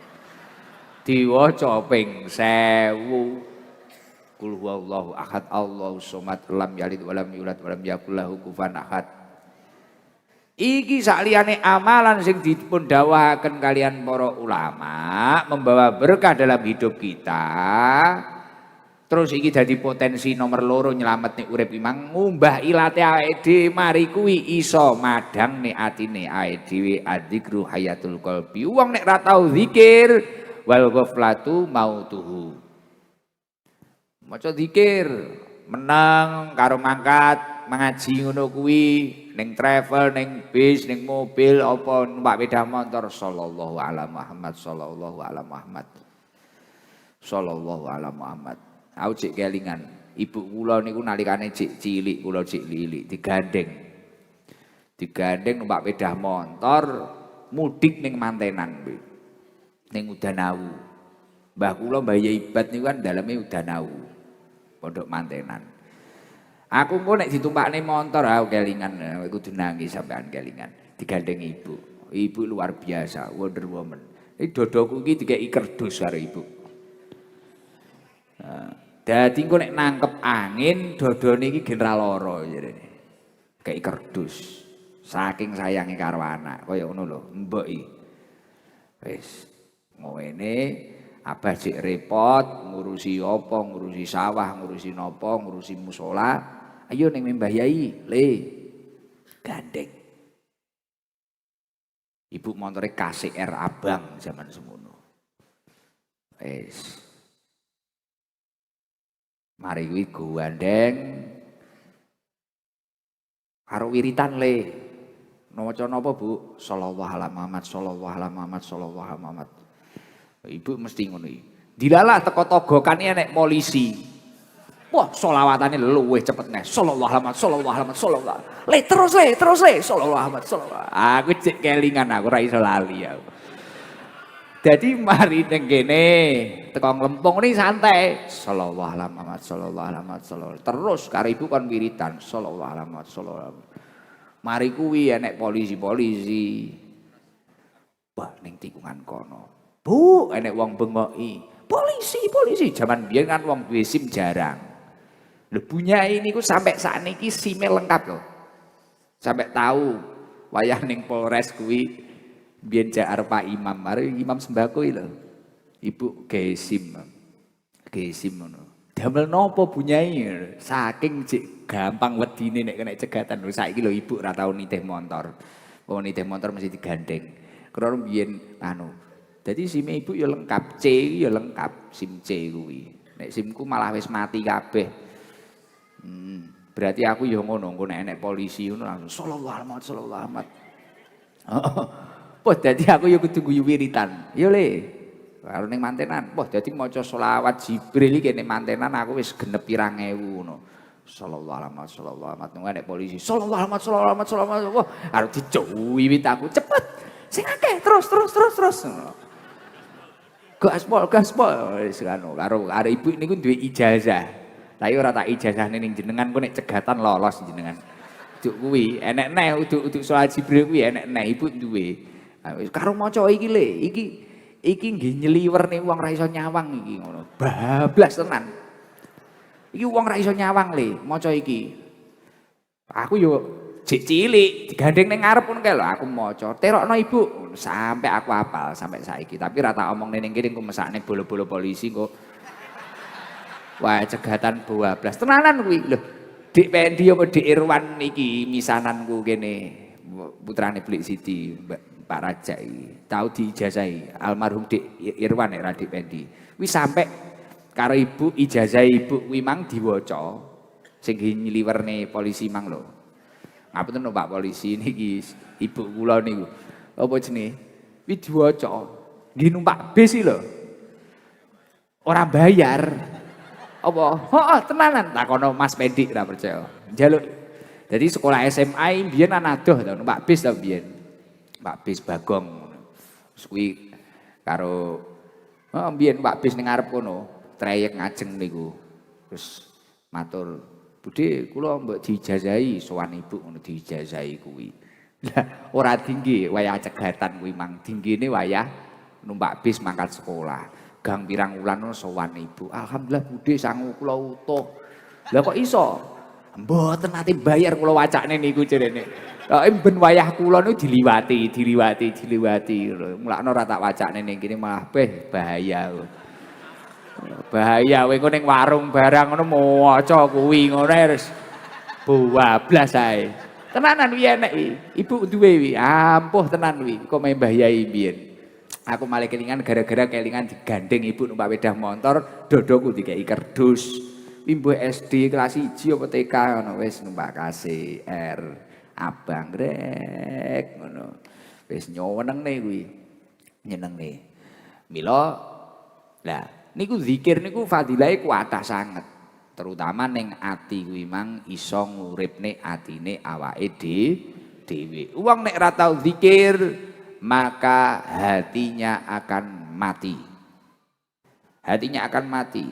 Diwaca ping 1000 Qul huwallahu ahad Allahu somad lam yalid walam yulad walam yakul lahu kufuwan ahad. Iki sakliyane amalan sing dipun dawuhaken kalian para ulama membawa berkah dalam hidup kita. Terus iki dadi potensi nomor loro nyelametne urip imang ngumbah ilate awake dhewe mari kuwi iso madangne atine awake dhewe adzikru hayatul qalbi. Wong nek ra tau zikir wal ghaflatu mautuhu. Maca zikir menang karo mangkat mengaji ngono kuwi ning travel ning bis ning mobil apa numpak sepeda motor sallallahu alaihi Muhammad sallallahu alaihi Muhammad sallallahu alaihi Muhammad. Aku cek kelingan ibu kula niku nalikane cek cilik kula cek lilik digandeng numpak sepeda motor mudik ning mantenan kuwi. Ning Udanau. Mbah kula Mbah Ibat niku kan daleme Udanau. Pondok mantenan. Aku engko nek ditumpakne montor aku kelingan kudu nangis sampean kelingan. Digandeng ibu. Ibu luar biasa, Wonder Woman. Iki dodoku iki dikeki kerdus karo ibu. Dadi engko nek nangkep angin dodone iki general loro jarene. Kei kerdus. Saking sayange karo anak kaya ngono lho, mbok iki. Wis ngene abah cek repot ngurusi apa, ngurusi sawah, ngurusi napa, ngurusi musola. Ayo ning Mbah Yai, le gandeng. Ibu montore KCR abang zaman semono. Wis. Mari kuwi gandeng karo wiritan le. Maca napa, Bu? Sallallahu alaihi Muhammad, sallallahu alaihi Muhammad, sallallahu alaihi Muhammad. Ibu mesti ngono iki. Dilalah teko togokane nek polisi. Wah, selawatane luwih cepet neh. Sallallahu alaihi Muhammad, sallallahu alaihi Muhammad, sallallahu. Le terus le, sallallahu alaihi Muhammad, sallallahu. Aku cek kelingan aku ora iso lali aku. Dadi mari ning kene teko nglempung ni santai. Sallallahu alaihi Muhammad, sallallahu alaihi Muhammad, sallallahu. Terus karo ibu kon wiritan. Sallallahu alaihi Muhammad, sallallahu. Mari kuwi enek polisi-polisi. Wah ning tikungan kono. Bu, enek wong bengoki. polisi. Zaman biyen kan wong duwe SIM jarang. Lho bunyai niku sampai sakniki SIM-e lengkap lho. Sampai tahu wayah ning Polres kuwi biyen jar Pak Imam, mari Imam sembako iki lho. Ibu gawe SIM. Gawe SIM ngono. Damel nopo bunyai? Saking cek gampang wedine nek kena cegatan. Lho saiki lho ibu ora tau nitih motor. Wong nitih motor mesti digandeng. Krana biyen anu. Dadi SIM ibu ya lengkap, C ya lengkap, SIM C kuwi. Nek SIMku malah wis mati kabeh. Berarti aku ya ngono, engko nek enek polisi ngono langsung sallallahu alaihi wasallam. Wah, dadi aku ya kudu guyu wiritan. Ya Le. Karo ning mantenan, wah dadi maca selawat Jibril iki nek mantenan aku wis genep 2000 ngono. Sallallahu alaihi nek polisi. Sallallahu alaihi. Wah, arep dicuwiwit aku cepet. Sing akeh terus. Gaspol wis ngono. Karo ibu niku duwe ijazah. Tapi ora tak ijazahne ning jenengan kok nek cegatan lolos jenengan. Duk kuwi enek neh uduk selawat Jibril kuwi enek neh ibu duwe. Karo maca iki Le, iki nggih nyeliwer nih wong ra iso nyawang iki ngono. Bablas tenan. Iki wong ra iso nyawang Le, maca iki. Aku yo jek cilik digandeng ning ngarep ngono kae lho aku maca. Terokno Ibu sampai aku hafal sampai saiki. Tapi ra tak omongne ning kene engko mesakne bolo-bolo polisi kok. Wah, cegatan bablas. Tenanan kuwi lho. Dik Pendi apa Dik Irwan iki misananku kene. Putrane Blik Siti, Pak Raja iki tau diijazahi almarhum Dik Irwan nek Dik Pendi. Wis sampe karo ibu ijazah ibu kuwi mang diwaca sing nyliwerne polisi mang lho. Ngapunten Pak polisi niki ibu kula niku. Apa jenenge? Kuwi diwaca. Nggih numpak bis iki lho. Ora bayar. Apa? Heeh, tenanan. Takono Mas Pendi ora percaya. Njaluk. Jadi sekolah SMA biyen ana adoh to numpak bis to biyen. Pak Bis Bagong terus kuwi karo mbiyen Pak Bis ning ngarep kono trayek ngajeng niku terus matur Budhe kula mbok diijazahi sowan ibu ngono diijazahi kuwi lah ora tinggi wayah cegatan kuwi mang dinggine wayah numpak bis mangkat sekolah gang pirang wulan sowan ibu alhamdulillah Budhe sangu kula utuh lah kok iso mboten nate bayar kula wacane niku jarene ben wayah kula niku diliwati. Mulakno ora tak wacane ning kene malah bahaya. Bahaya kowe engko ning warung barang ngono maca kuwi ngono wis bablas ae. Tenanan wi enek ibu duwe wi. Ampuh tenan wi kok Mbah Yai biyen. Aku malah kelingan gara-gara kelingan digandeng ibu numpak sepeda motor, dodoku dikai kerdus. Wimbo SD kelas 1 apa TK ngono wis numpak KCR. Abang rek ngono. Wis nyenengne kuwi. Nyenengne. Mila lah niku zikir niku fadilahe kuatah sanget. Terutama ning ati kuwi mang iso nguripne atine awake dhewe. Wong nek ora tau zikir maka hatinya akan mati. Hatinya akan mati.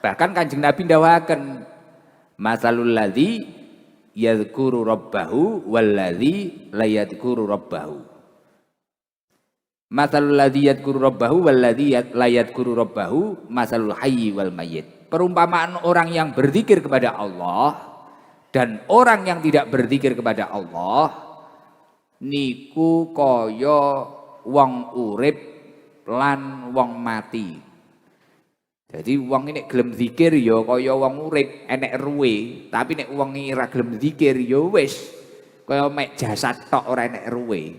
Bahkan Kanjeng Nabi ndawaken masalul ladzi yadhkuru rabbahu walladzi la yadhkuru rabbahu. Masalul ladzi yadhkuru rabbahu walladzi la yadhkuru rabbahu masalul hayyi wal mayyit. Perumpamaan orang yang berzikir kepada Allah dan orang yang tidak berzikir kepada Allah niku kaya wong urip lan wong mati. Jadi wong ini gelem zikir ya kaya wong urip enek ruwe, tapi nek wong ora gelem zikir ya wis kaya mek jasad tok ora enek ruwe.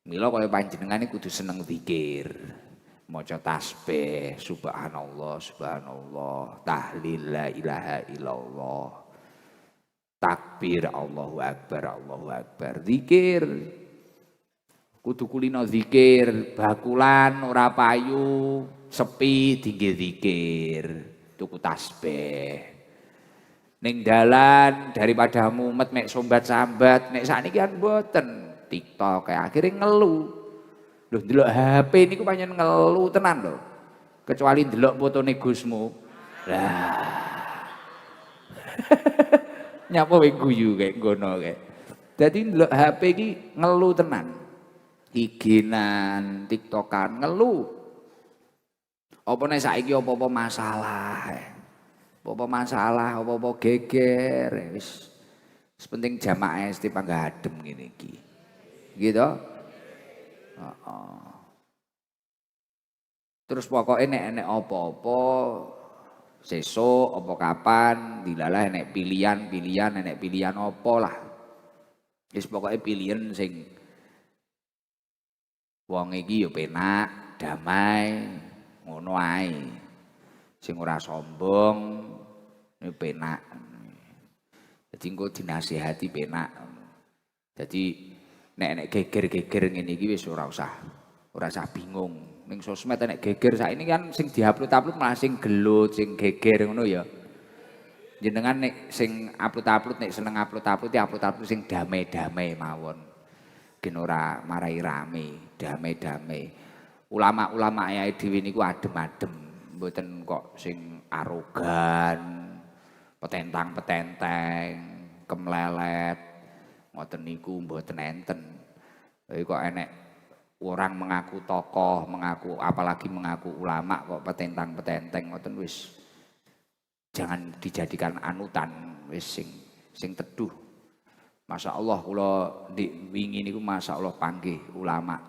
Mila kaya panjenengan kudu seneng zikir. Maca tasbih, subhanallah, tahlil la ilaha illallah. Takbir Allahu akbar, zikir. Kudu kulino zikir, bakulan ora payu. Sepi tinggi zikir, tuku tasbih. Ning dalan daripada mumet mek sombat-sambat, nek sakniki kan mboten TikTok kayak akhirnya ngeluh. Lho ndelok HP niku pancen ngeluh tenan lho. Kecuali ndelok fotone Gusmu. Lah. Nyapa wae guyu kayak ngono kayak. Dadi ndelok HP iki ngeluh tenan. IG-nan, TikTok-an ngeluh. Apa nek saiki apa-apa masalah. Apa-apa masalah, apa-apa geger wis penting jamaah mesti panggadem ngene iki. Gitu. Heeh. Terus pokoknya nek apa-apa sesuk apa kapan dilalah nek pilihan nek pilihan apa lah. Wis pokoke pilihan sing wong iki ya penak, damai, ngono ae. Sing ora sombong, penak. Jadi engko dinasihati penak. Jadi nek geger-geger ngene iki wis ora usah bingung. Ning sosmed nek geger saiki kan sing diupload malah sing gelut, sing geger ngono ya. Jenengan nek sing upload nek seneng upload ya upload sing damai-damai mawon. Gen ora marai rame, damai-damai. Ulama-ulama ae dhewe niku adem-adem, mboten kok sing arogan, petentang-petenteng, kemlelet. Ngoten niku mboten enten. Kok enek orang mengaku tokoh, apalagi mengaku ulama kok petentang-petenteng ngoten wis jangan dijadikan anutan, wis sing teduh. Masya Allah kula wingi niku masya Allah panggih ulama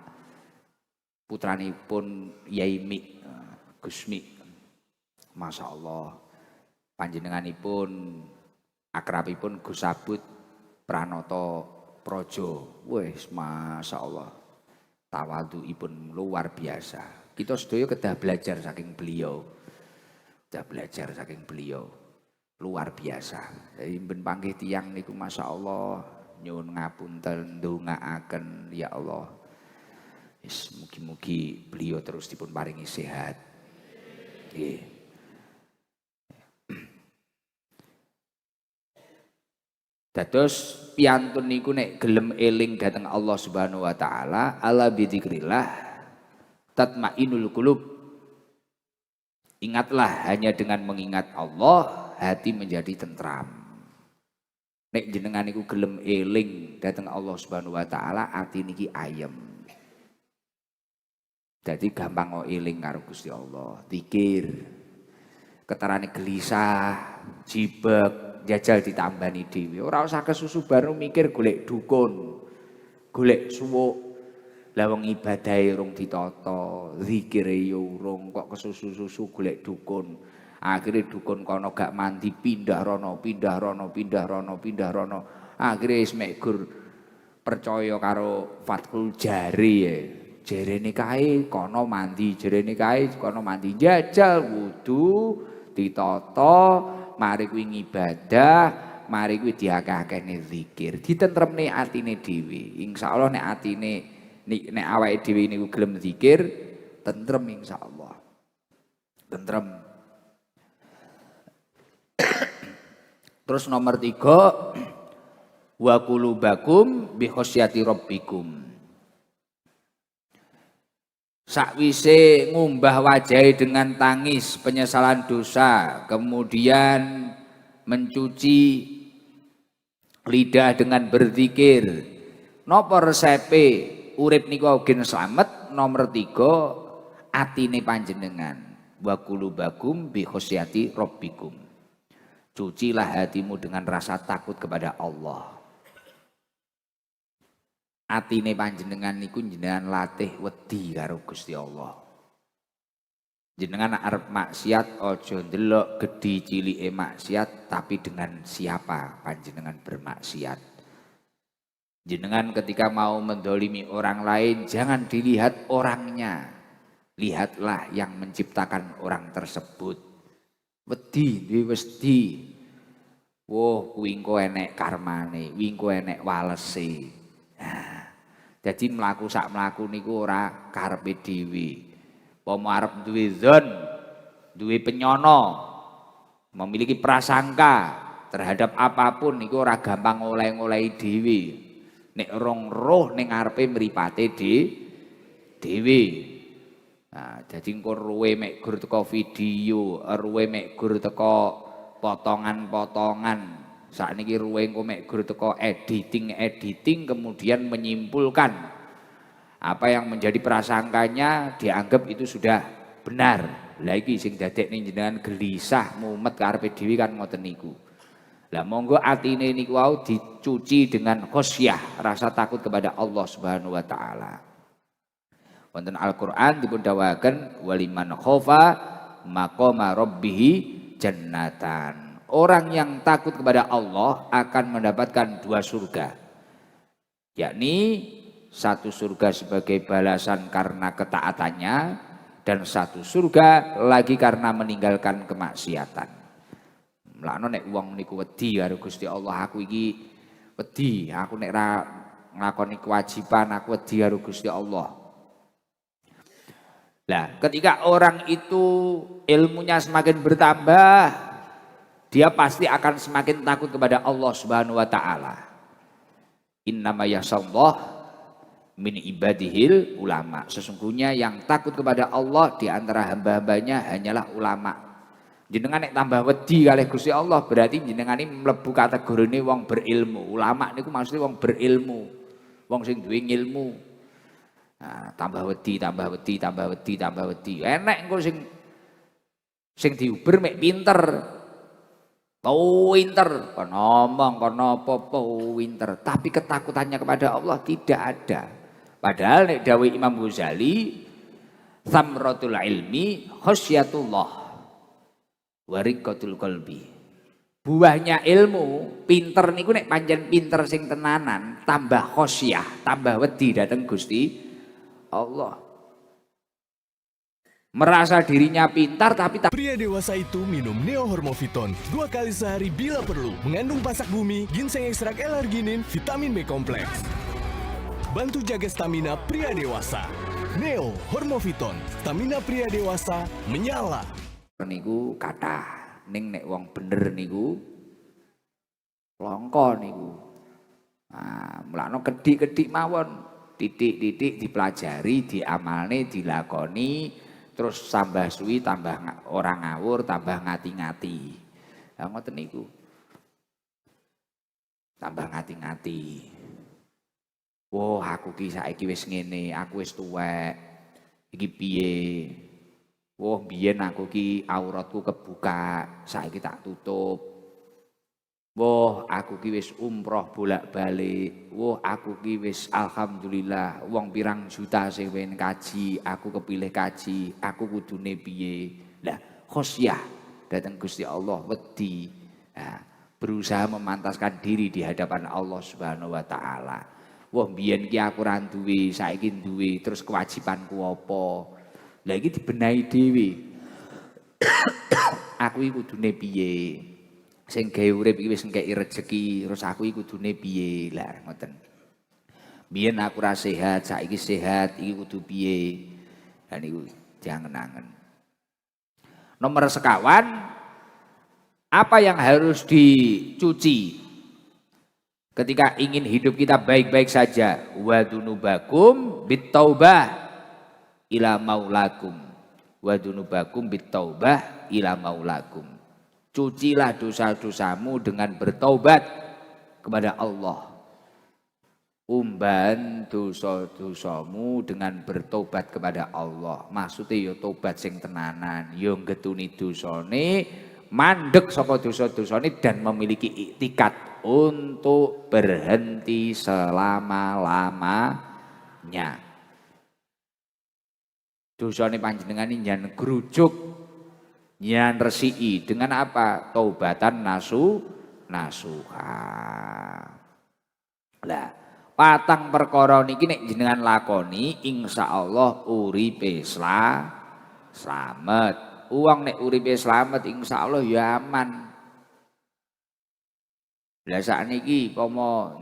putranipun Yai Mi Gusmi. Masya Allah panjenenganipun akrabipun Gus Sabut Pranoto Projo. Wis masya Allah tawadhuipun luar biasa. Kita sedaya kedah belajar saking beliau. Luar biasa. Jadi ben panggih tiyang niku masya Allah nyuwun ngapunten ndongaaken ya Allah. Wis mugi-mugi beliau terus dipun paringi sehat. Nggih. Dados piantun niku nek gelem eling dhateng Allah Subhanahu wa taala, ala bidzikrillah tatmainul qulub. Ingatlah hanya dengan mengingat Allah hati menjadi tentram. Nek jenengan niku gelem eling dhateng Allah Subhanahu wa taala, ati niki ayem. Dadi gampang kok eling karo Gusti Allah. Zikir. Keterane gelisah, jibek, jajal ditambani dhewe. Ora usah kesusu baru mikir golek dukun. Golek suwuk. Lah wong ibadahe urung ditata, zikire ya urung kok kesusu-susu golek dukun. Akhire dukun kono gak mandi pindah rono. Akhire wis mek gur percaya karo Fathul Jari ya. Jerene kae kono mandi, jajal wudu ditata, mari kuwi ngibadah, mari kuwi diakeh-akehne zikir, ditentremne atine dhewe. Insyaallah nek atine nek awake dhewe niku gelem zikir, tentrem insyaallah. Tentrem. Terus nomor 3 wa qulubakum bi khasyati rabbikum. Sakwise ngumbah wajahe dengan tangis penyesalan dosa, kemudian mencuci lidah dengan berzikir. Napa resepe urip niku ugen slamet? Nomor 3 atine panjenengan. Wa qulubakum bi khasyati rabbikum. Cucilah hatimu dengan rasa takut kepada Allah. Atine panjenengan niku jenengan latih wedi karo Gusti Allah. Jenengan arep maksiat aja ndelok gedhi cilike maksiat, tapi dengan siapa panjenengan bermaksiat. Jenengan ketika mau mendolimi orang lain jangan dilihat orangnya, lihatlah yang menciptakan orang tersebut. Wedi, duwe wedi. Woh, kuwi engko enek karmane, kuwi engko enek walese. Nah, jadi mlaku sak mlaku niku ora karepe dhewe. Pomo arep duwe zon, duwe penyono, memiliki prasangka terhadap apapun niku ora gampang oleh-olehi dhewe. Nek rong roh ning ngarepe mripate dhewe. Nah, jadi engko ruwe mek gur teko video, ruwe mek gur teko potongan-potongan. Sakniki ruwe engko mek gur teko editing kemudian menyimpulkan Apa yang menjadi prasangkanya dianggap itu sudah benar. Lagi sing dadekne jenengan gelisah mumet karepe dhewe kan ngoten niku. Lah monggo atine niku wau dicuci dengan khosyah, rasa takut kepada Allah Subhanahu wa taala. Wonten Al-Qur'an dipun dawuhaken waliman khofa maqama rabbih jannatan. Orang yang takut kepada Allah akan mendapatkan 2 surga. Yakni satu surga sebagai balasan karena ketaatannya dan satu surga lagi karena meninggalkan kemaksiatan. Mulane nek wong niku wedi karo Gusti Allah, aku iki wedi, aku nek ra nglakoni kewajiban aku wedi karo Gusti Allah. Nah, ketika orang itu ilmunya semakin bertambah, dia pasti akan semakin takut kepada Allah Subhanahu wa taala. Innama yasallah min ibadihil ulama. Sesungguhnya yang takut kepada Allah di antara hamba-hambanya hanyalah ulama. Jenengan nek tambah wedi kalih Gusti Allah berarti jenengan ini mlebu kategorine wong berilmu. Ulama niku maksudnya wong berilmu. Wong sing duwe ilmu. Nah, tambah wedi. Enek engko sing diuber mek pinter. Pinter, kon ngomong, kon apa pinter, tapi ketakutannya kepada Allah tidak ada. Padahal nek dawuh Imam Ghazali, thamratul ilmi khasyatullah wa riqqatul qalbi. Buahnya ilmu, pinter niku nek pancen pinter sing tenanan, tambah khasyah, tambah wedi dateng Gusti Allah. Merasa dirinya pintar tapi pria dewasa itu minum Neo Hormoviton 2 kali sehari bila perlu. Mengandung pasak bumi, ginseng ekstrak L-arginin, vitamin B kompleks. Bantu jaga stamina pria dewasa. Neo Hormoviton, stamina pria dewasa menyala. Niku kathah ning nek wong bener niku langka niku. Nah, mulane kedik-kedik mawon, titik-titik dipelajari, diamalne, dilakoni. Terus tambah suwi, tambah orang ngawur, tambah ngati-ngati. Lah ngoten niku. Tambah ngati-ngati. Wah, aku ki saiki wis ngene, aku wis tuwek. Iki piye? Wah, biyen aku ki auratku kebuka, saiki tak tutup. Wah, aku ki wis umroh bolak-balik. Wah, aku ki wis alhamdulillah wong pirang juta sing pengen kaji, aku kepilih kaji, aku kudune piye. Lah, khosyah datang Gusti Allah wedi. Nah, berusaha memantaskan diri di hadapan Allah Subhanahu wa taala. Wah, biyen ki aku ra duwe, saiki duwe, terus kewajibanku apa? Lah iki dibenahi dhewe. Aku iki kudune piye? Sing gawe urip iki wis ngkeki rejeki, terus aku iki kudune piye? Lah ngoten. Biyen aku ra sehat, saiki sehat, iki kudu piye? Lah niku diangen-angen. Nomor sekawan, apa yang harus dicuci ketika ingin hidup kita baik-baik saja? Wa dunubakum bitaubah ila maulakum. Wa dunubakum bitaubah ila maulakum. Cucilah dosa-dosamu dengan bertaubat kepada Allah. Umban dosa-dosamu dengan bertobat kepada Allah. Maksudnya ya tobat sing tenanan, ya ngetuni dosane, mandek saka dosa-dosane dan memiliki iktikat untuk berhenti selama-lamanya. Dosane panjenengan ini jangan gerujuk, jangan resiki dengan apa? Taubatan nasuha. Lah, patang perkara niki nek jenengan lakoni insyaallah uripe slamet. Uang nek uripe slamet insyaallah ya aman. Lah sakniki pomo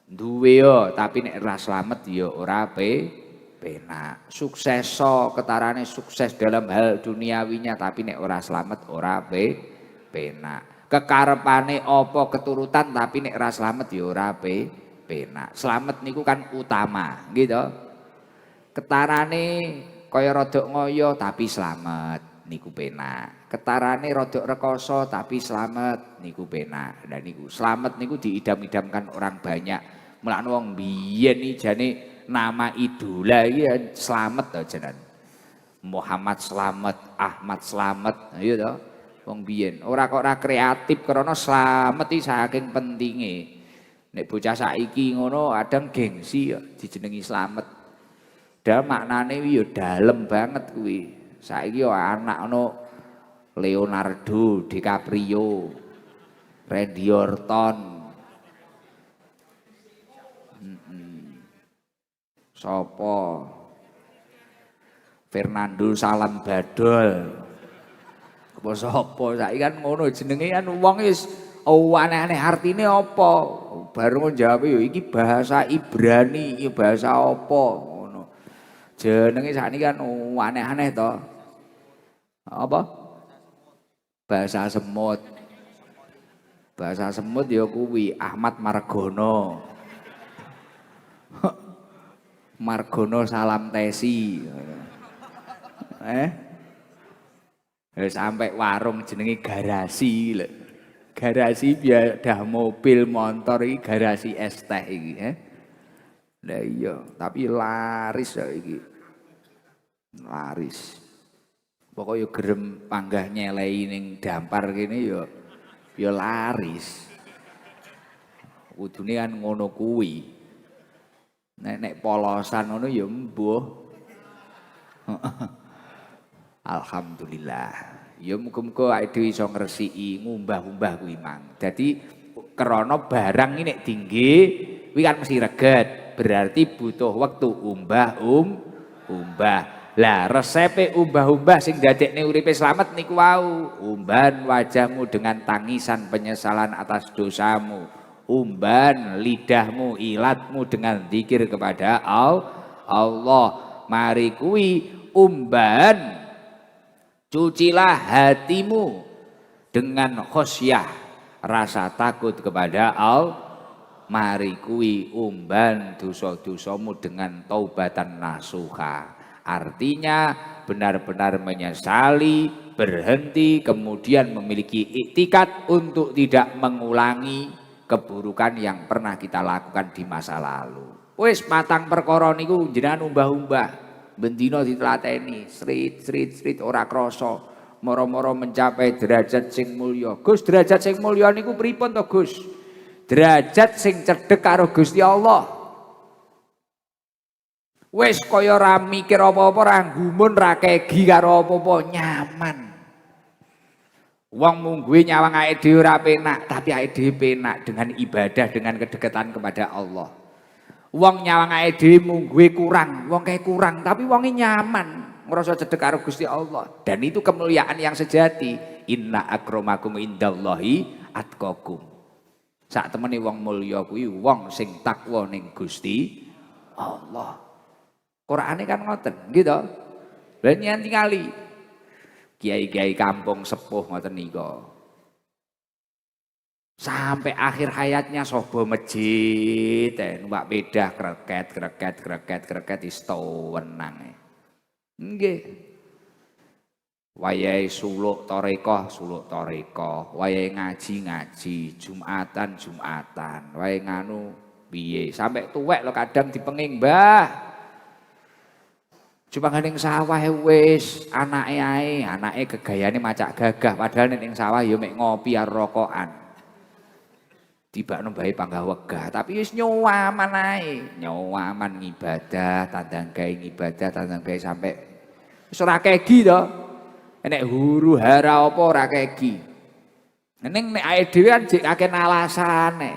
duwe yo tapi nek ora slamet ya ora penak. Sukses ketarane sukses dalam hal duniawinya tapi nek ora slamet ora penak. Kekarepane apa keturutan tapi nek ora slamet ya ora penak. Slamet niku kan utama, gitu. Ketarane kaya rodok ngoyo tapi slamet niku penak. Ketarane rodok rekoso tapi slamet niku penak. Lah niku slamet niku diidam-idamkan orang banyak. Mulane wong biyen iki jane nama idola iki ya Slamet to jenengan. Muhammad Slamet, Ahmad Slamet, ayo to. Wong biyen ora kok ora kreatif krana slamet iki saking pentinge. Nek bocah saiki ngono kadang gengsi ya dijenengi slamet. Padahal maknane ya dalem banget kuwi. Saiki ya anak ono Leonardo DiCaprio, Randy Orton. Sopo? Fernando Salam Badol. Apa sapa saiki kan ngono jenenge kan wong wis aneh-aneh artine apa? Baru njawab yo iki bahasa Ibrani, iki bahasa apa ngono. Jenenge sakniki kan aneh-aneh to. Apa? Bahasa semut. Bahasa semut ya kuwi Ahmad Margono. Margono Salam Tesi. Sampai warung jenenge garasi lho. Garasi biada mobil motor iki garasi es teh iki Lah iya, tapi laris ya iki. Laris. Pokoknya gerem panggah nyelei ning dampar kene ya laris. Kudune kan ngono kuwi. Nek polosan ngono ya mbuh. Alhamdulillah. Ya muga-muga awake dhewe iso ngresiki ngumbah-umbah kuwi mang. Dadi krana barang iki nek tinggi kuwi kan mesti reget. Berarti butuh wektu umbah. Lah resepe umbah-umbah sing dadekne uripe slamet niku wau. Umban wajahmu dengan tangisan penyesalan atas dosamu. Umban lidahmu, ilatmu dengan zikir kepada Allah. Mari kuwi umban cucilah hatimu dengan khosyah, rasa takut kepada Allah. Mari kuwi umban dosa-dosamu dengan taubatan nasuha. Artinya benar-benar menyesali, berhenti, kemudian memiliki iktikad untuk tidak mengulangi keburukan yang pernah kita lakukan di masa lalu. Wis patang perkara niku jenengan umbah-umbah. Bendina ditlateni, srit ora krasa, moro-moro mencapai derajat sing mulya. Gus, derajat sing mulya niku pripun to, Gus? Derajat sing cedhek karo Gusti Allah. Wis kaya ora mikir apa-apa, ra gumun, ra kegi karo apa-apa, nyaman. Wong mungguhe nyawang awake dhewe ora penak, tapi awake dhewe penak dengan ibadah, dengan kedekatan kepada Allah. Wong nyawang awake dhewe mungguhe kurang, wong kae kurang, tapi wonge nyaman, ngrasa cedhek karo Gusti Allah. Dan itu kemuliaan yang sejati. Inna akramakum indallahi atqakum. Sak temene wong mulya kuwi wong sing takwa ning Gusti Allah. Qur'ane kan ngoten, gitu. Lah nyanti kali kiai-kiai kampung sepuh ngoten nika. Sampai akhir hayatnya sobo masjid, numpak pedah kreket isto wenang. Nggih. Wayahe suluk tarekah, wayahe ngaji, Jumatan, wayahe nganu piye, sampai tuwek lho kadang dipenging, Mbah. Cuma ning sawah wis anake gegayane macak gagah, padahal ning sawah ya mek ngopi karo rokokan. Tibakno bae panggah wegah, tapi wis nyawaman ae, nyawaman ngibadah, tandang-gawe sampai wis ora kegi to. Nek huru hara apa ora kegi. Ning nek awake dhewe kan jek akeh alasane.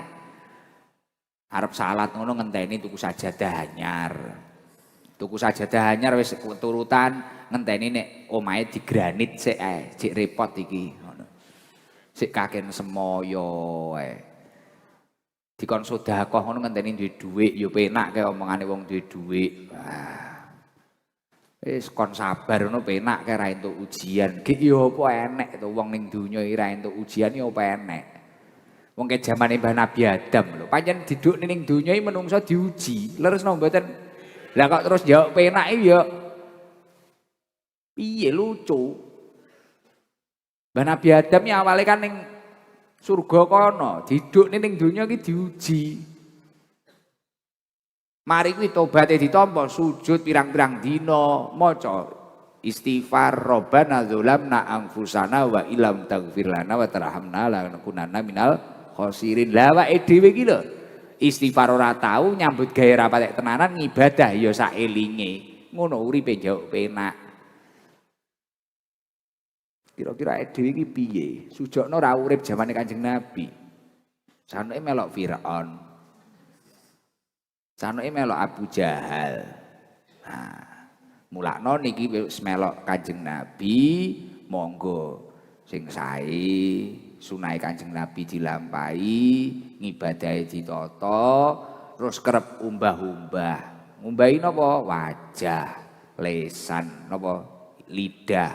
Arep salat ngono ngenteni tuku sajadah anyar. Tuku sajadah anyar wis turutan ngenteni nek omahe digranit sik ae, jek repot iki ngono. Sik kaken semoyo ae. Dikon sedekah ngono ngenteni duwe dhuwit ya penak kae omongane wong duwe dhuwit. Wis kon sabar ngono penak kae ra entuk ujian. Gek ya apa enek to wong ning donya iki ra entuk ujian ya apa enek. Wong ke zamane Mbah Nabi Adam lho, pancen diduk ning donya iki menungso diuji. Leresno mboten? Lah kok terus jawab penak iki ya piye lucu. Mbah Nabi Adam ya awale kan ning surga kono, diduk ning donya iki diuji. Mari kuwi tobaté ditampa, sujud pirang-pirang dina, maca istighfar Rabbana dzalamna anfusana wa illam taghfir lana wa tarhamna lanakunanna minal khosirin. Lah awake dhewe iki lho istighfar ora tau nyambut gawe ra patek tenanan ngibadah ya sak elinge. Ngono uripe njauh penak. Kira-kira awake dhewe iki piye? Sujokno ora urip zamane Kanjeng Nabi. Sanuke melok Firaun. Sanuke melok Abu Jahal. Nah, mulakno niki wis melok Kanjeng Nabi, monggo sing sae sunai Kanjeng Nabi dilampahi, ngibadahe ditata, terus kerep umbah-umbah. Ngumbahi napa? Wajah, lesan, napa? Lidah,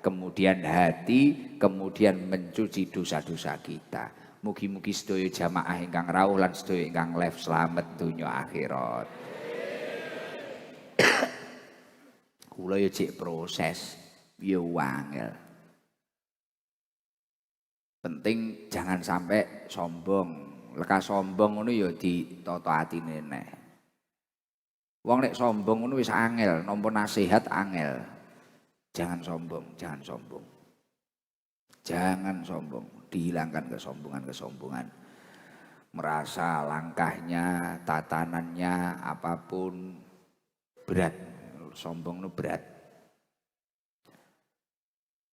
kemudian hati, kemudian mencuci dosa-dosa kita. Mugi-mugi sedaya jamaah ingkang rawuh lan sedaya ingkang live slamet donya akhirat. Kula ya cek proses, ya wangel. Penting jangan sampai sombong. Lekas sombong ngono ya ditata atine nek. Wong nek sombong ngono wis angel, nampa nasihat angel. Jangan sombong, jangan sombong. Jangan sombong, dihilangkan kesombongan-kesombongan. Merasa langkahnya, tatanannya, apapun berat. Sombong itu berat.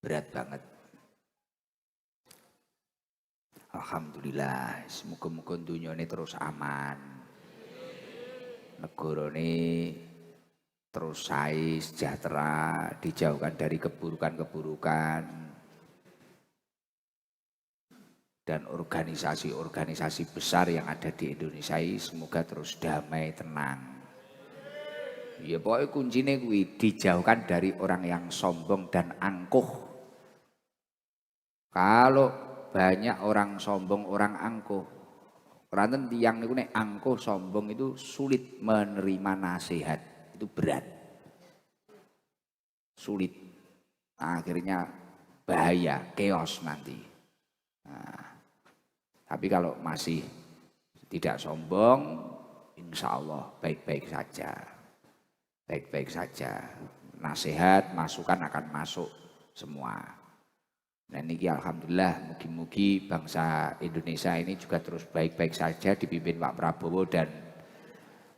Berat banget. Alhamdulillah, semoga-moga dunia ini terus aman. Negara ini terus sae, sejahtera, dijauhkan dari keburukan-keburukan. Dan organisasi-organisasi besar yang ada di Indonesia ini semoga terus damai, tenang. Ya pokoknya kuncinya kuwi dijauhkan dari orang yang sombong dan angkuh. Kalau banyak orang sombong, orang angkuh, karena tiang niku nek angkuh sombong itu sulit menerima nasihat, itu berat. Sulit. Akhirnya bahaya, chaos nanti. Nah, tapi kalau masih tidak sombong, insya Allah baik-baik saja. Baik-baik saja. Nasihat, masukan akan masuk semua. Nah ini alhamdulillah, mugi-mugi bangsa Indonesia ini juga terus baik-baik saja dipimpin Pak Prabowo dan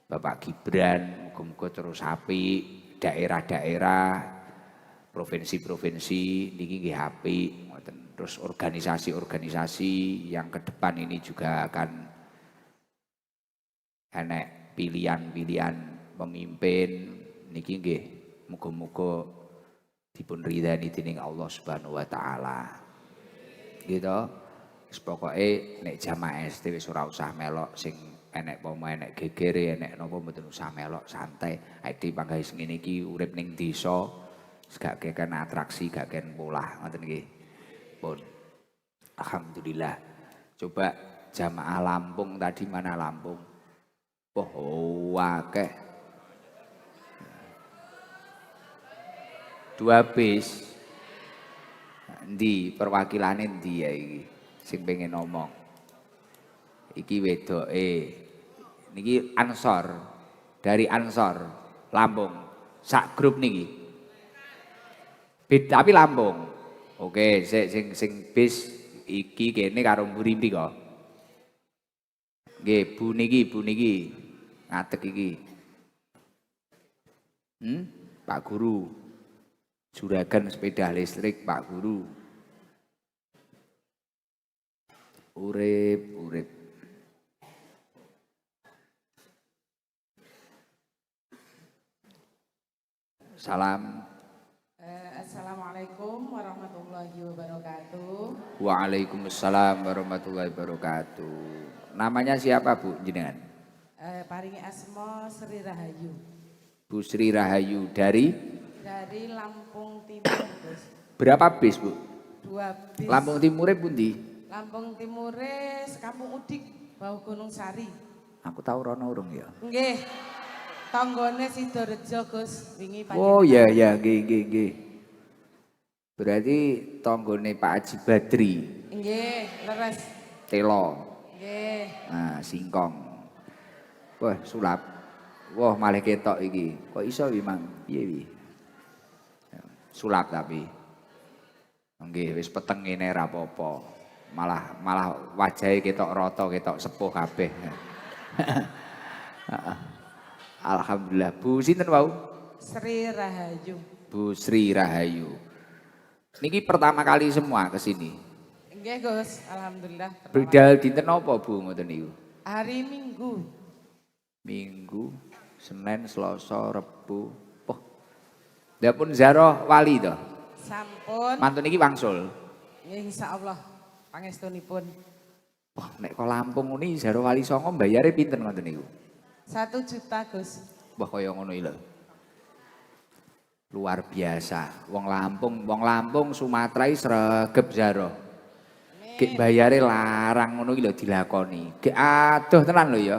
Bapak Gibran. Muga-muga terus apik, daerah-daerah, provinsi-provinsi niki nggih apik. Terus organisasi-organisasi yang ke depan ini juga akan enek pilihan-pilihan pemimpin niki nggih muga-muga dipun ridhani dening Allah Subhanahu wa taala. Gitu. Wis pokoke nek jamaah ST wis ora usah melok sing enek pomo enek gegere enek napa mboten usah melok santai. Ade panggawe sing ngene iki urip ning desa gak keken atraksi gak keken polah ngoten nggih. Pun alhamdulillah. Coba jamaah Lampung tadi mana Lampung? Oh, akeh. 2 bis. Ndi perwakilane ndi ya iki sing pengen ngomong. Iki wedoke. Niki Ansor. Dari Ansor Lampung. Sak grup niki. Tapi Lampung. Oke, sing bis iki kene karo mburi kok. Nggih, bu niki ngadeg iki. Pak Guru. Juragan sepeda listrik Pak Guru. Urip. Salam. Assalamualaikum warahmatullahi wabarakatuh. Waalaikumsalam warahmatullahi wabarakatuh. Namanya siapa Bu jenengan? Paringi asma Sri Rahayu. Bu Sri Rahayu dari Lampung Timur, Gus. Berapa bis Bu? 2 bis. Lampung Timure pundi? Lampung Timure Sekampung Udik, Bau Gunung Sari. Aku tahu rono urung ya. Nggih. Tanggane Sidorejo, Gus. Wingi Oh ya nggih. Berarti tanggane Pak Haji Badri. Nggih, leres. Telo. Nggih. Nah, Singkong. Wah, sulap. Wah, malah ketok iki. Kok iso wi, Mang? Piye wi? Sulap tapi. Nggih, wis peteng ngene ra apa-apa. Malah wajahe ketok rata, ketok sepuh kabeh. Alhamdulillah. Bu sinten wau? Sri Rahayu. Bu Sri Rahayu. Niki pertama kali semua ke sini. Nggih, Gus. Alhamdulillah. Bridal dinten apa, Bu, ngoten niku? Hari Minggu. Minggu, Senin, Selasa, Rebu. Oh. Lah pun ziarah wali to. Sampun. Mantun iki wangsul. Nggih, insyaallah pangestunipun. Wah, nek kok Lampung ngene ziarah wali songo mbayare pinten ngoten niku? 1 juta, Gus. Wah, kaya ngono iki lho. Luar biasa. Wong Lampung Sumatera iki sregep ziarah. Gek bayare larang ngono iki lho dilakoni. Gek adoh tenan lho ya.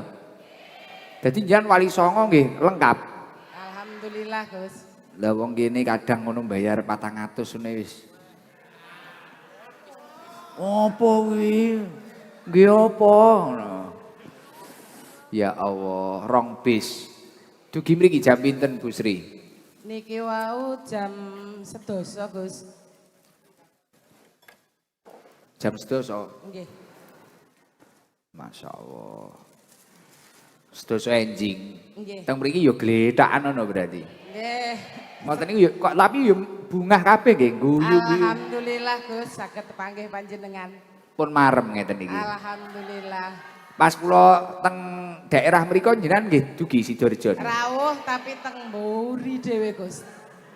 Dadi njen wali songo nggih lengkap. Alhamdulillah, Gus. Lah wong kene kadang ngono bayar 400 ngene wis. Apa kuwi? Nggih apa ngono. Ya Allah, rong bis. Dugi mriki jam pinten Bu Sri? Niki wau jam 11, Gus. Jam 12. Nggih. Masya Allah. 12 enjing. Nggih. Teng mriki ya gletakan ngono berarti. Nggih. Ngoten niku ya kok tapi ya bungah kabeh nggih guyu-guyu. Alhamdulillah, Gus, saged panggih panjenengan. Pun marem ngeten iki. Alhamdulillah. Pas kula teng daerah mriku jenengan nggih dugi Sidoarjo. Rawuh tapi teng mburi dhewe, Gus.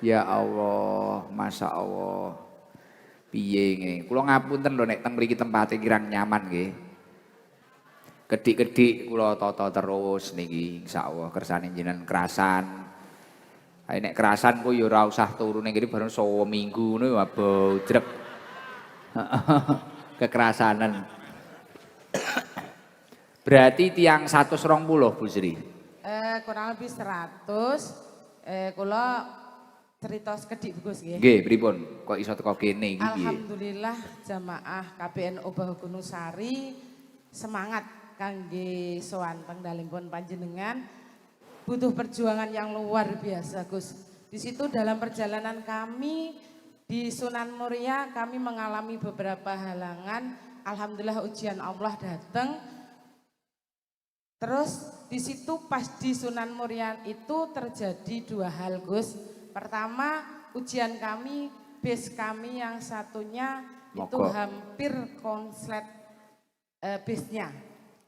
Ya Allah, Masya Allah. Piye nggih. Kula ngapunten lho nek teng mriki tempate kirang nyaman nggih. Kedik-kedik kula tata terus niki insyaallah kersane jenengan kerasan. Ayo nek kerasan ku ya ora usah turu ning kene bareng sawa minggu ngono ya bodrek. Kekerasanan. Berarti tiang 120 Bu Sri. Kurang lebih 100. Kula cerita sekedhik Gus nggih. Nggih, pripun? Kok iso teko kene iki piye? Alhamdulillah jamaah KBN Obah Gunung Sari semangat kangge sowan teng dalempun panjenengan. Butuh perjuangan yang luar biasa, Gus. Di situ dalam perjalanan kami di Sunan Muria kami mengalami beberapa halangan. Alhamdulillah ujian Allah datang. Terus di situ pas di Sunan Muria itu terjadi 2 hal, Gus. Pertama, ujian kami, base kami yang satunya itu hampir konslet base-nya.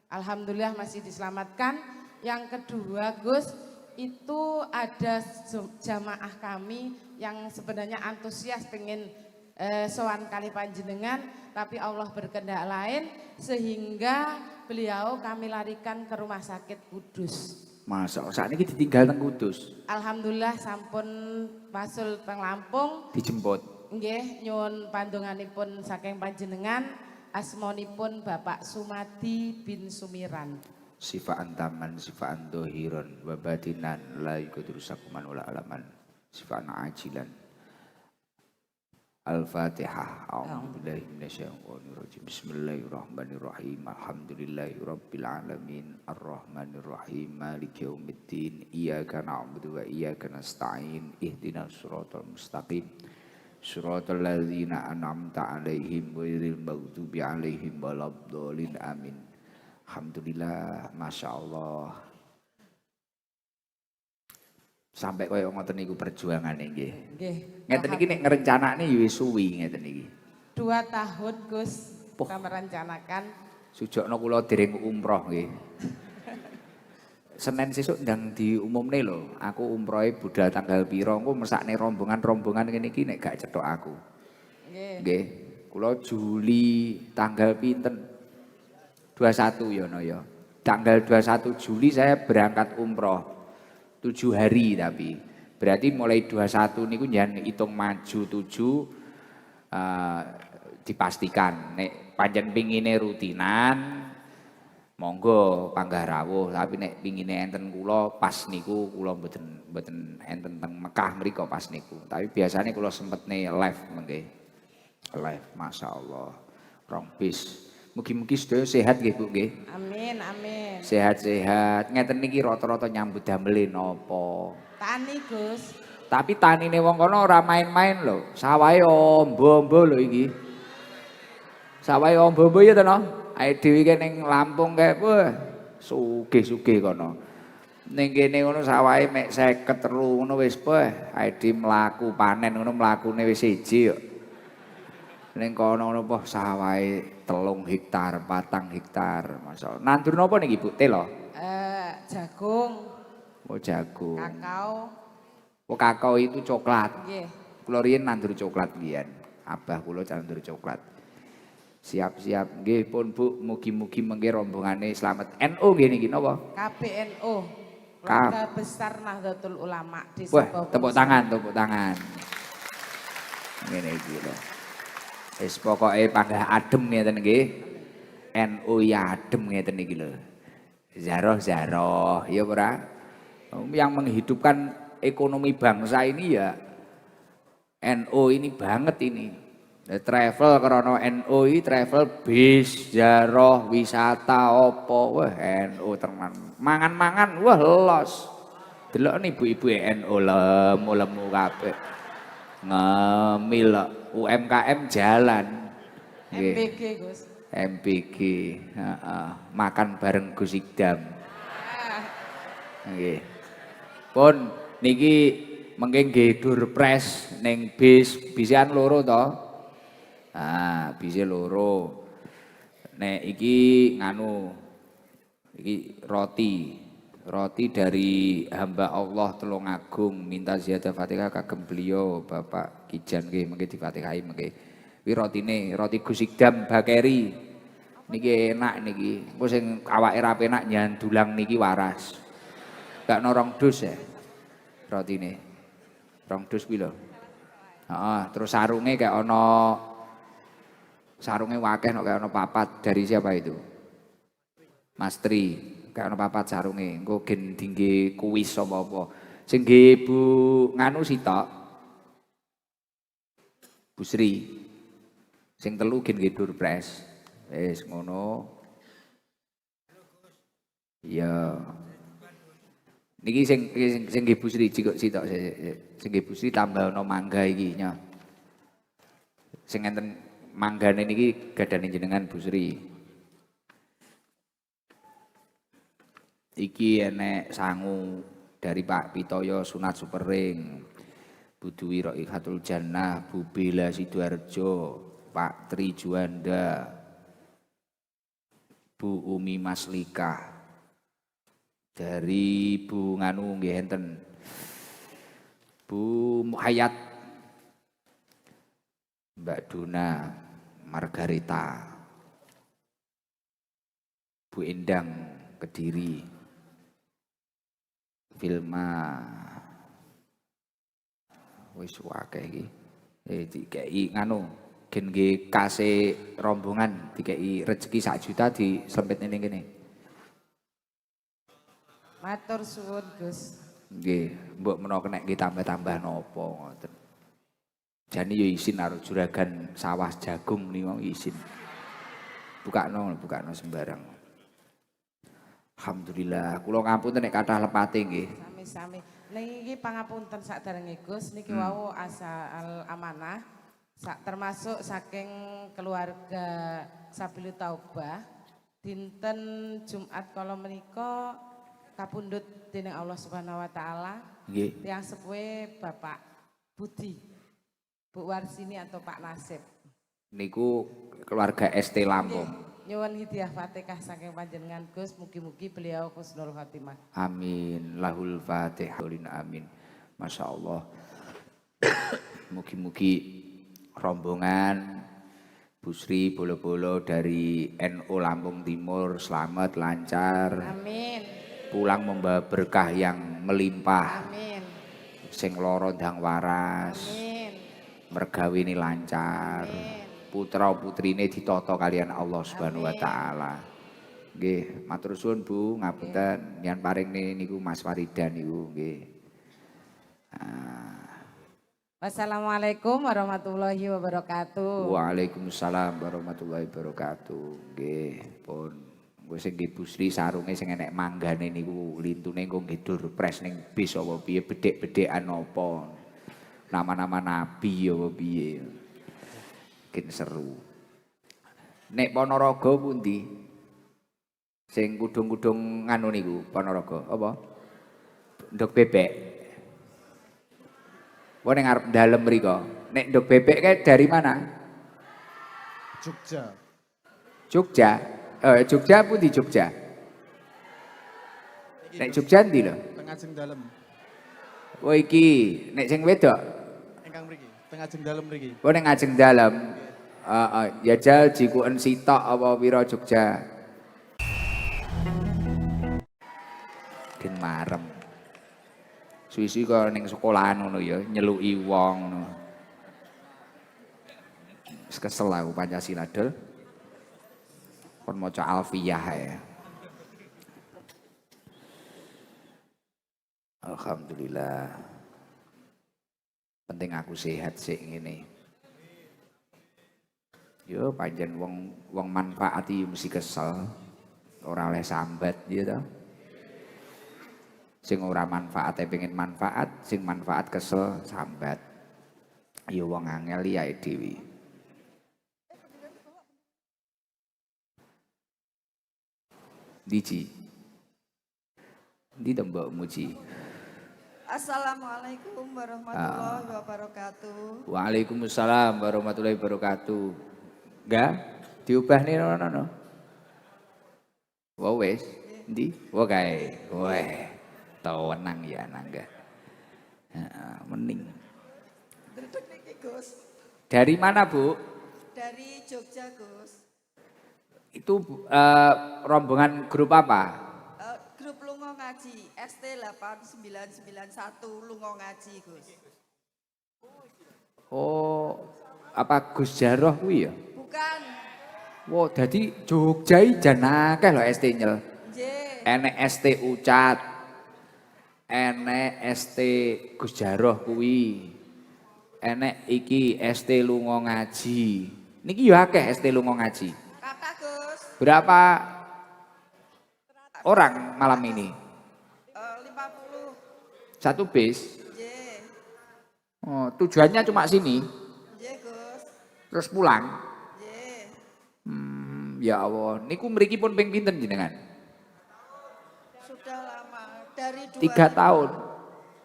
Alhamdulillah masih diselamatkan. Yang kedua, Gus, itu ada jamaah kami yang sebenarnya antusias pengen sowan kali panjenengan, tapi Allah berkehendak lain sehingga beliau kami larikan ke rumah sakit Kudus. Masa saat ini ditinggal teng Kudus. Alhamdulillah sampun masul teng Lampung. Dijemput. Nggih, nyuwun pandonganipun saking panjenengan, asmanipun Bapak Sumadi bin Sumiran. Sifaan taman, sifaan dohiron, wabatinan, la yukudur sakuman wala alaman, sifaan ajilan. Al-Fatihah. A'udzubillahi minasyaitonirrajim. Bismillahirrahmanirrahim. Alhamdulillahirabbil alamin. Arrahmanirrahim. Maliki yaumiddin. Iyyaka na'budu wa iyyaka nasta'in. Ihdinas siratal mustaqim. Siratal ladzina an'amta 'alaihim ghairil maghdubi 'alaihim waladdallin. Amin. Alhamdulillah, Masya Allah. Sampai kaya ngoten niku perjuangane nggih. Nggih. Ngeten iki nek ngrencanakne ya wis suwi ngeten iki. 2 tahun, Gus, kita merencanakan. Sujokno kula dereng umroh nggih. Senin sesuk ndang diumumne lho, aku umrohe budal tanggal pira, engko mesakne rombongan-rombongan ngene iki nek gak cetok aku. Nggih. Nggih. Kula Juli tanggal pinten? 21 ya no ya. Tanggal 21 Juli saya berangkat umroh. 7 hari tapi. Berarti mulai 21 niku jangan hitung maju 7 dipastikan. Nek panjen pingine rutinan monggo panggah rawuh, tapi nek pingine enten kula pas niku kula mboten enten teng Mekah mriku pas niku. Tapi biasanya kula sempetne live mengke. Live, Masya Allah. Rong bis. Mugi-mugi sedaya sehat nggih Bu nggih. Amin, amin. Sehat-sehat. Ngeten niki rata-rata nyambut damele napa. Tani Gus. Tapi tanine wong kono ora main-main lho. Sawahe ombo-ombo lho iki. Sawahe ombo-ombo ya to no. Ae dhewe iki ning Lampung kae wah sugih-sugih kono. Ning kene ngono sawahe mek 53 ngono wis peh ae dhewe mlaku panen ngono mlakune wis siji kok. Ning kono ngono poh sawahe 3 hektar, 4 hektar. Masyaallah. Nandur napa niki Bu? Telo? Jagung, Oh jagung. kakao. Oh kakao itu coklat. Nggih. Kula riyen nandur coklat biyen. Abah kula nandur coklat. Siap-siap nggih pun Bu, mugi-mugi mengke rombongane slamet. NU nggih niki napa? KBNU. Keluarga Besar Nahdlatul Ulama di Wah, tepuk tangan, tepuk tangan. Ngene iki lho. Wis pokoke panggah adem ngeten nggih. NU ya adem ngeten iki lho. Zaroh-zaroh, ya ora? Yang menghidupkan ekonomi bangsa ini ya NU ini banget ini. Travel karena NU ini travel bis, zaroh, wisata, opo, wah NU tenan. Mangan-mangan, wah los. Delok nih ibu-ibu NU lemu-lemu kabeh. Ngemil UMKM jalan. MPG Gus. MPG, makan bareng Gus Ikdam. Nggih. Pun niki mengke nggih durpres ning bisan loro to. Bise loro. Nek iki nganu iki roti dari hamba Allah Tulung Agung minta ziyadah Fatihah kagem beliau Bapak Kijan nggih mengke di-Fatihahi mengke. Kuwi roti Gus Ikdam Bakeri. Niki enak niki. Engko sing awake ra penak nyandulang niki waras. Gak no rong dus ya. Rotine. Rong dus kuwi lho. Heeh, terus sarunge kayak ono sarunge wakeh nek kayak ono papat dari siapa itu? Mas Tri. Kayak ono papat sarunge. Engko gen dingge kuis apa-apa. Sing nggih Bu nganu sitok. Bu Sri. Sing telu gen nggih durpres. Wis ngono. Iya. Niki sing nggih Bu Sri jikok sitok sing nggih Bu Sri tambah ana mangga iki nya. Sing enten manggane niki gadane jenengan Bu Sri. Iki enek sangu dari Pak Pitoyo Sunat Supering. Bu Dwi Roihatul Jannah, Bu Bella Sidoarjo, Pak Tri Juanda, Bu Umi Maslika. Dari Bu nganu nggih enten Bu Hayat, Mbak Duna, Margarita, Bu Endang Kediri, Vilma, wis akeh iki. Dikei nganu gen nggih kase rombongan dikei rezeki 1 juta disempit ning kene. Matur suwun Gus. Nggih, mbok menawa kena nggih tambah-tambah napa ngoten. Jane yo isin karo juragan sawah jagung niku mau isin. Bukakno sembarang. Alhamdulillah, kula ngapunten nek kathah lepate nggih. Sami-sami. Niki pangapunten saderenge Gus niki wau asal amanah termasuk saking keluarga Sabilu Taubah dinten Jumat kala menika kapundhut dening Allah Subhanahu wa taala. Nggih. Tiyang sepuhe Bapak Budi, Bu Warsini atau Pak Nasib. Niku keluarga ST Lampung. Nyuwun hidayah Fatihah saking panjenengan Gus, mugi-mugi beliau husnul khotimah. Amin. Lahul Fatihah. Amin. Masya Allah. Mugi-mugi rombongan Bu Sri bolo-bolo dari NU Lampung Timur selamat lancar. Amin. Pulang membawa berkah yang melimpah. Amin. Sing loro ndang waras. Amin. Mergawini lancar. Amin. Putra putrine ditata kalian Allah Subhanahu wa taala. Nggih, matur suwun Bu, ngapunten yen paring niku Mas Faridan niku nggih. Wassalamualaikum warahmatullahi wabarakatuh. Waalaikumsalam warahmatullahi wabarakatuh. Nggih, pun. Kowe sing nggih Busri sarunge sing enek manggane niku lintune engko nggih durpres ning bis apa piye bedhek-bedhekan apa. Nama-nama nabi apa piye. Mungkin seru. Nek Ponorogo pundi? Sing kudung-kudung nganu niku Ponorogo apa? Ndok bebek. Wah ning arep dalem mriko. Nek ndok bebek kae dari mana? Jogja. Jogja. Jogja pundi Jogja? Nek Jogja ndi lho? Tengah jeng dalem. Oh iki nek sing wedok. Ingkang mriki, tengah jeng dalem mriki. Oh ning ngajeng dalem. Ya jal jikuen sitok apa pira Jogja. Gen marem. Suwi-suwi kok ning sekolahan ngono ya, nyeluki wong ngono. Wis kesel aku Pancasila dol. Kon maca alfiyah ya. Alhamdulillah. Penting aku sehat sik ngene. Yo panjen wong manfaati mesti kesel. Ora oleh sambat ya toh. Sing ora manfaate pengen manfaat, sing manfaat kesel sambat. Ya wong angel ya dhewe. Diji. Di tembok muji. Assalamualaikum warahmatullahi wabarakatuh. Waalaikumsalam warahmatullahi wabarakatuh. Enggak diubah nih no. Wah wes, ndi? Wah kae. Weh. Tawenang ya nangga. Mending. Duduk niki Gus. Dari mana Bu? Dari Jogja Gus. Itu rombongan grup apa? Grup Lungo Ngaji ST 8991 Lungo Ngaji Gus. Oh, apa Gus Jaroh kuwi ya? Bukan. Wah, dadi Jogja iki jan akeh lho ST nyel. Nggih. Enek ST Ucat. Enek ST Gus Jaroh kuwi. Enek iki ST Lungo Ngaji. Niki yo akeh ST Lungo Ngaji. Kata Gus. Berapa orang malam ini? 50. Satu bis. Nggih. Oh, tujuannya cuma sini, Nggih Gus. terus pulang. Nggih. Ya Allah, niku mriki pun ping pinten jenengan? Sudah lama dari 3 tahun.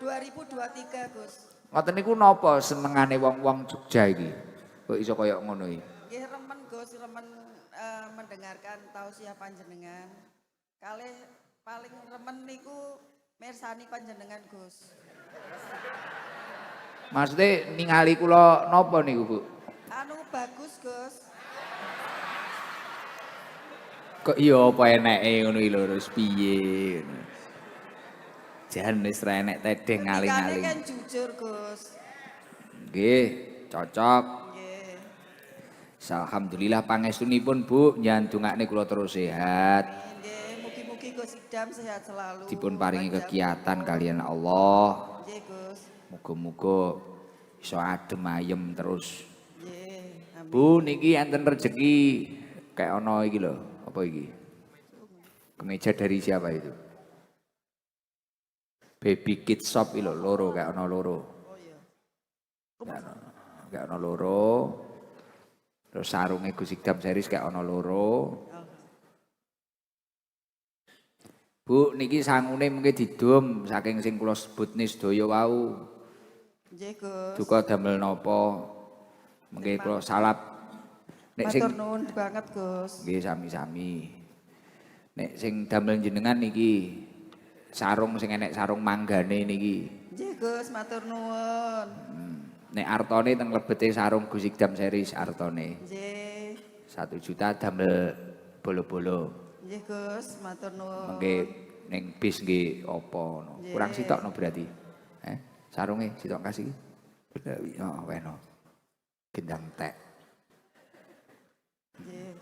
2023 Gus. Ngoten niku napa senengane wong-wong Jogja iki? Kok iso kaya ngono iki? Nggih remen Gus, remen mendengarkan tausiah panjenengan. Kalih paling remen niku mirsani panjenengan Gus. Maksudnya ningali kula napa niku, Bu? Anu bagus Gus. Kok iya apa eneke ngono iki lho, terus piye? Jan wis ra enek tedeng Ngendikane ngaling-aling. kan jujur Gus. Nggih, cocok. Nggih. Alhamdulillah pangestunipun Bu, nyandungake kula terus sehat. Nggih, mugi-mugi Gus Idam sehat selalu. Dipun paringi Panjang kegiatan umur. kalian Allah. Nggih Gus. Muga-muga iso adem ayem terus. Nggih, amin. Bu niki enten rezeki kayak ono iki lho. Apa iki? Kemeja dari siapa itu? Baby Kids Shop iki lho, loro kayak ono loro. Oh iya. Kayak ono loro. Terus sarunge Gus Idam series kayak ono loro. Bu niki sangune mengke didum saking sing kula sebutne sedaya wau. Nggih Gus. Duka damel napa? Mengke kula salap. Nek sing Matur nuwun banget Gus. nggih sami-sami. Nek sing damel jenengan niki sarung sing enek sarung manggane niki. Nggih Gus, matur nuwun. Nek artone teng lebete sarung Gus Idam series artone. Nggih. 1 juta damel bolo-bolo. Nggih Gus, matur nuwun. Mengke ning bis nggih apa no. Kurang Nggih. sitokno berarti. Sarunge sitok kasih. Oh, weno. Gendang tek. Nggih.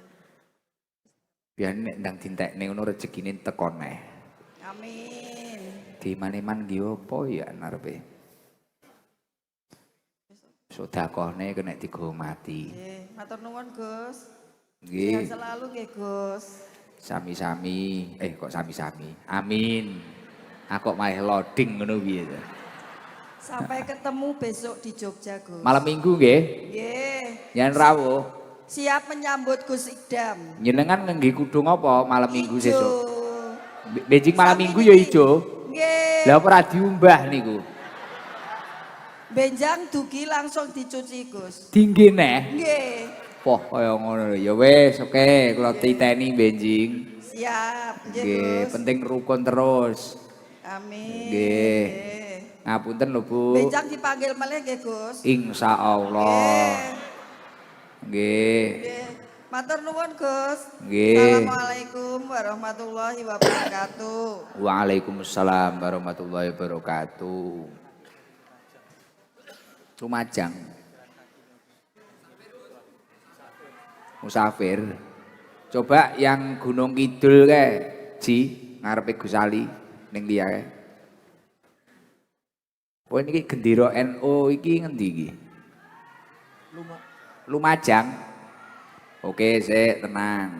Biyen nek ndang dintekne ngono rezekine teko neh. Amin. Di maneman nggih apa ya narepe? Sedekahne kena dihormati. Nggih, matur nuwun Gus. Nggih. Sehat selalu nggih Gus. Sami-sami. Kok sami-sami. Amin. Aku kok malah loading ngono piye to. Sampai ketemu besok di Jogja Gus. Malam Minggu nggih. Nggih. Yen rawuh. Siap menyambut Gus Idam. Jenengan ngengge kudung apa malam Minggu Ijo. sesuk? Benjing malam Sami Minggu ya niki. ijo. Nggih. Lah apa ora diumbah niku? Benjang dugi langsung dicuci Gus. Tinggi neh. Nggih. Poh kaya ngono lho. Ya wis oke kula titeni benjing. Siap. Nggih Nggih, Gus. penting rukun terus. Amin. Nggih. Ngapunten lho Bu. Benjang dipanggil meleh nggih Gus. Insyaallah. Nggih. Nggih. Matur nuwun Gus. Nggih. Assalamualaikum warahmatullahi wabarakatuh. Waalaikumsalam warahmatullahi wabarakatuh. Lumajang. Musafir. Coba yang Gunung Kidul kae, Ji, ngarepe Gus Ali ning dia kae. Oh ini gendera NU iki ngendi iki? Lumajang. Oke, sik tenang.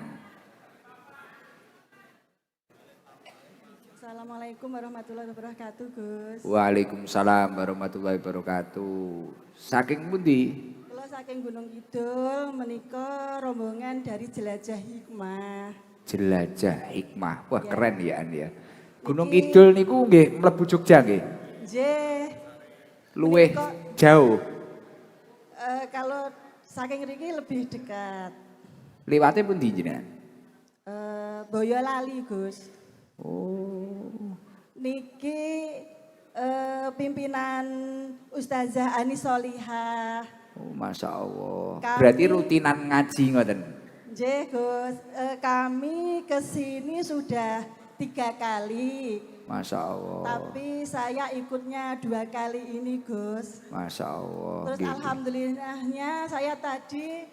Assalamualaikum warahmatullahi wabarakatuh, Gus. Waalaikumsalam warahmatullahi wabarakatuh. Saking pundi? Kula saking Gunung Kidul menika rombongan dari Jelajah Hikmah. Jelajah Hikmah. Wah, Ya. keren ya An ya. Gunung Kidul niku nggih mlebu Jogja nggih. Nggih. Luwih Menika, jauh. kalau saking riki lebih dekat. Liwate pundi jenengan? Boyolali, Gus. Oh. Niki pimpinan Ustazah Ani Solihah. Oh, Masya Allah. Kami- Berarti rutinan ngaji ngoten. Nggih, Gus. Kami kesini sudah 3 kali. Masya Allah. Tapi saya ikutnya 2 kali ini, Gus. Masya Allah. Terus Nggih. alhamdulillahnya saya tadi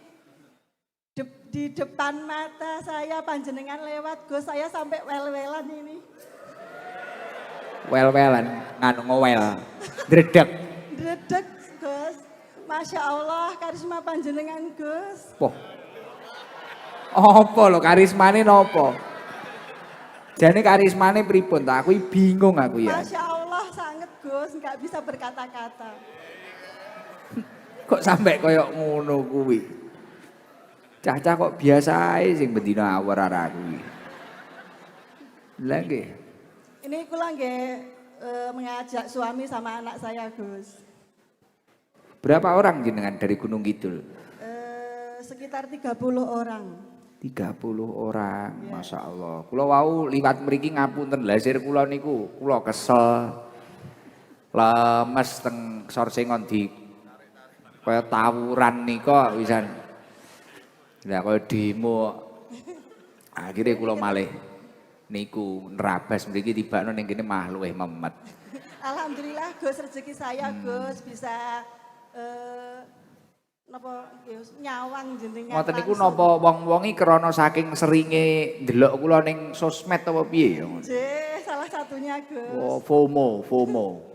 di depan mata saya panjenengan lewat, Gus. Saya sampai wel-welan ini. Wel-welan, nganu ngowel. Dredeg. Dedek, Gus. Masya Allah, karisma panjenengan, Gus. Poh. Apa lho karismane napa? Jane karismane pripun ta? Aku bingung aku ya. Masya Allah, sangat, Gus. Nggak bisa berkata-kata. Kok sampai koyok ngono kuwi? Cah-cah kok biasa ae sing bendina awar arah kuwi. Lah nggih. Ini kula nggih mengajak suami sama anak saya, Gus. Berapa orang jenengan dari Gunung Kidul? Sekitar 30 orang. 30 orang, Ya. Masya Allah. Kula wau liwat mriki ngapunten lasir kula niku, kula kesel. Lemes teng sorsengon di kaya tawuran nika wisan. Lah kaya demo. Akhirnya kula malih niku nerabas mriki tibakno ning kene mah luwih memet. Alhamdulillah, Gus, rezeki saya, Gus, bisa napa nyawang jenengan. Ngoten niku langsung. napa wong-wongi krana saking seringe ndelok kula ning sosmed apa piye ya? Nggih, salah satunya, Gus. Oh, FOMO.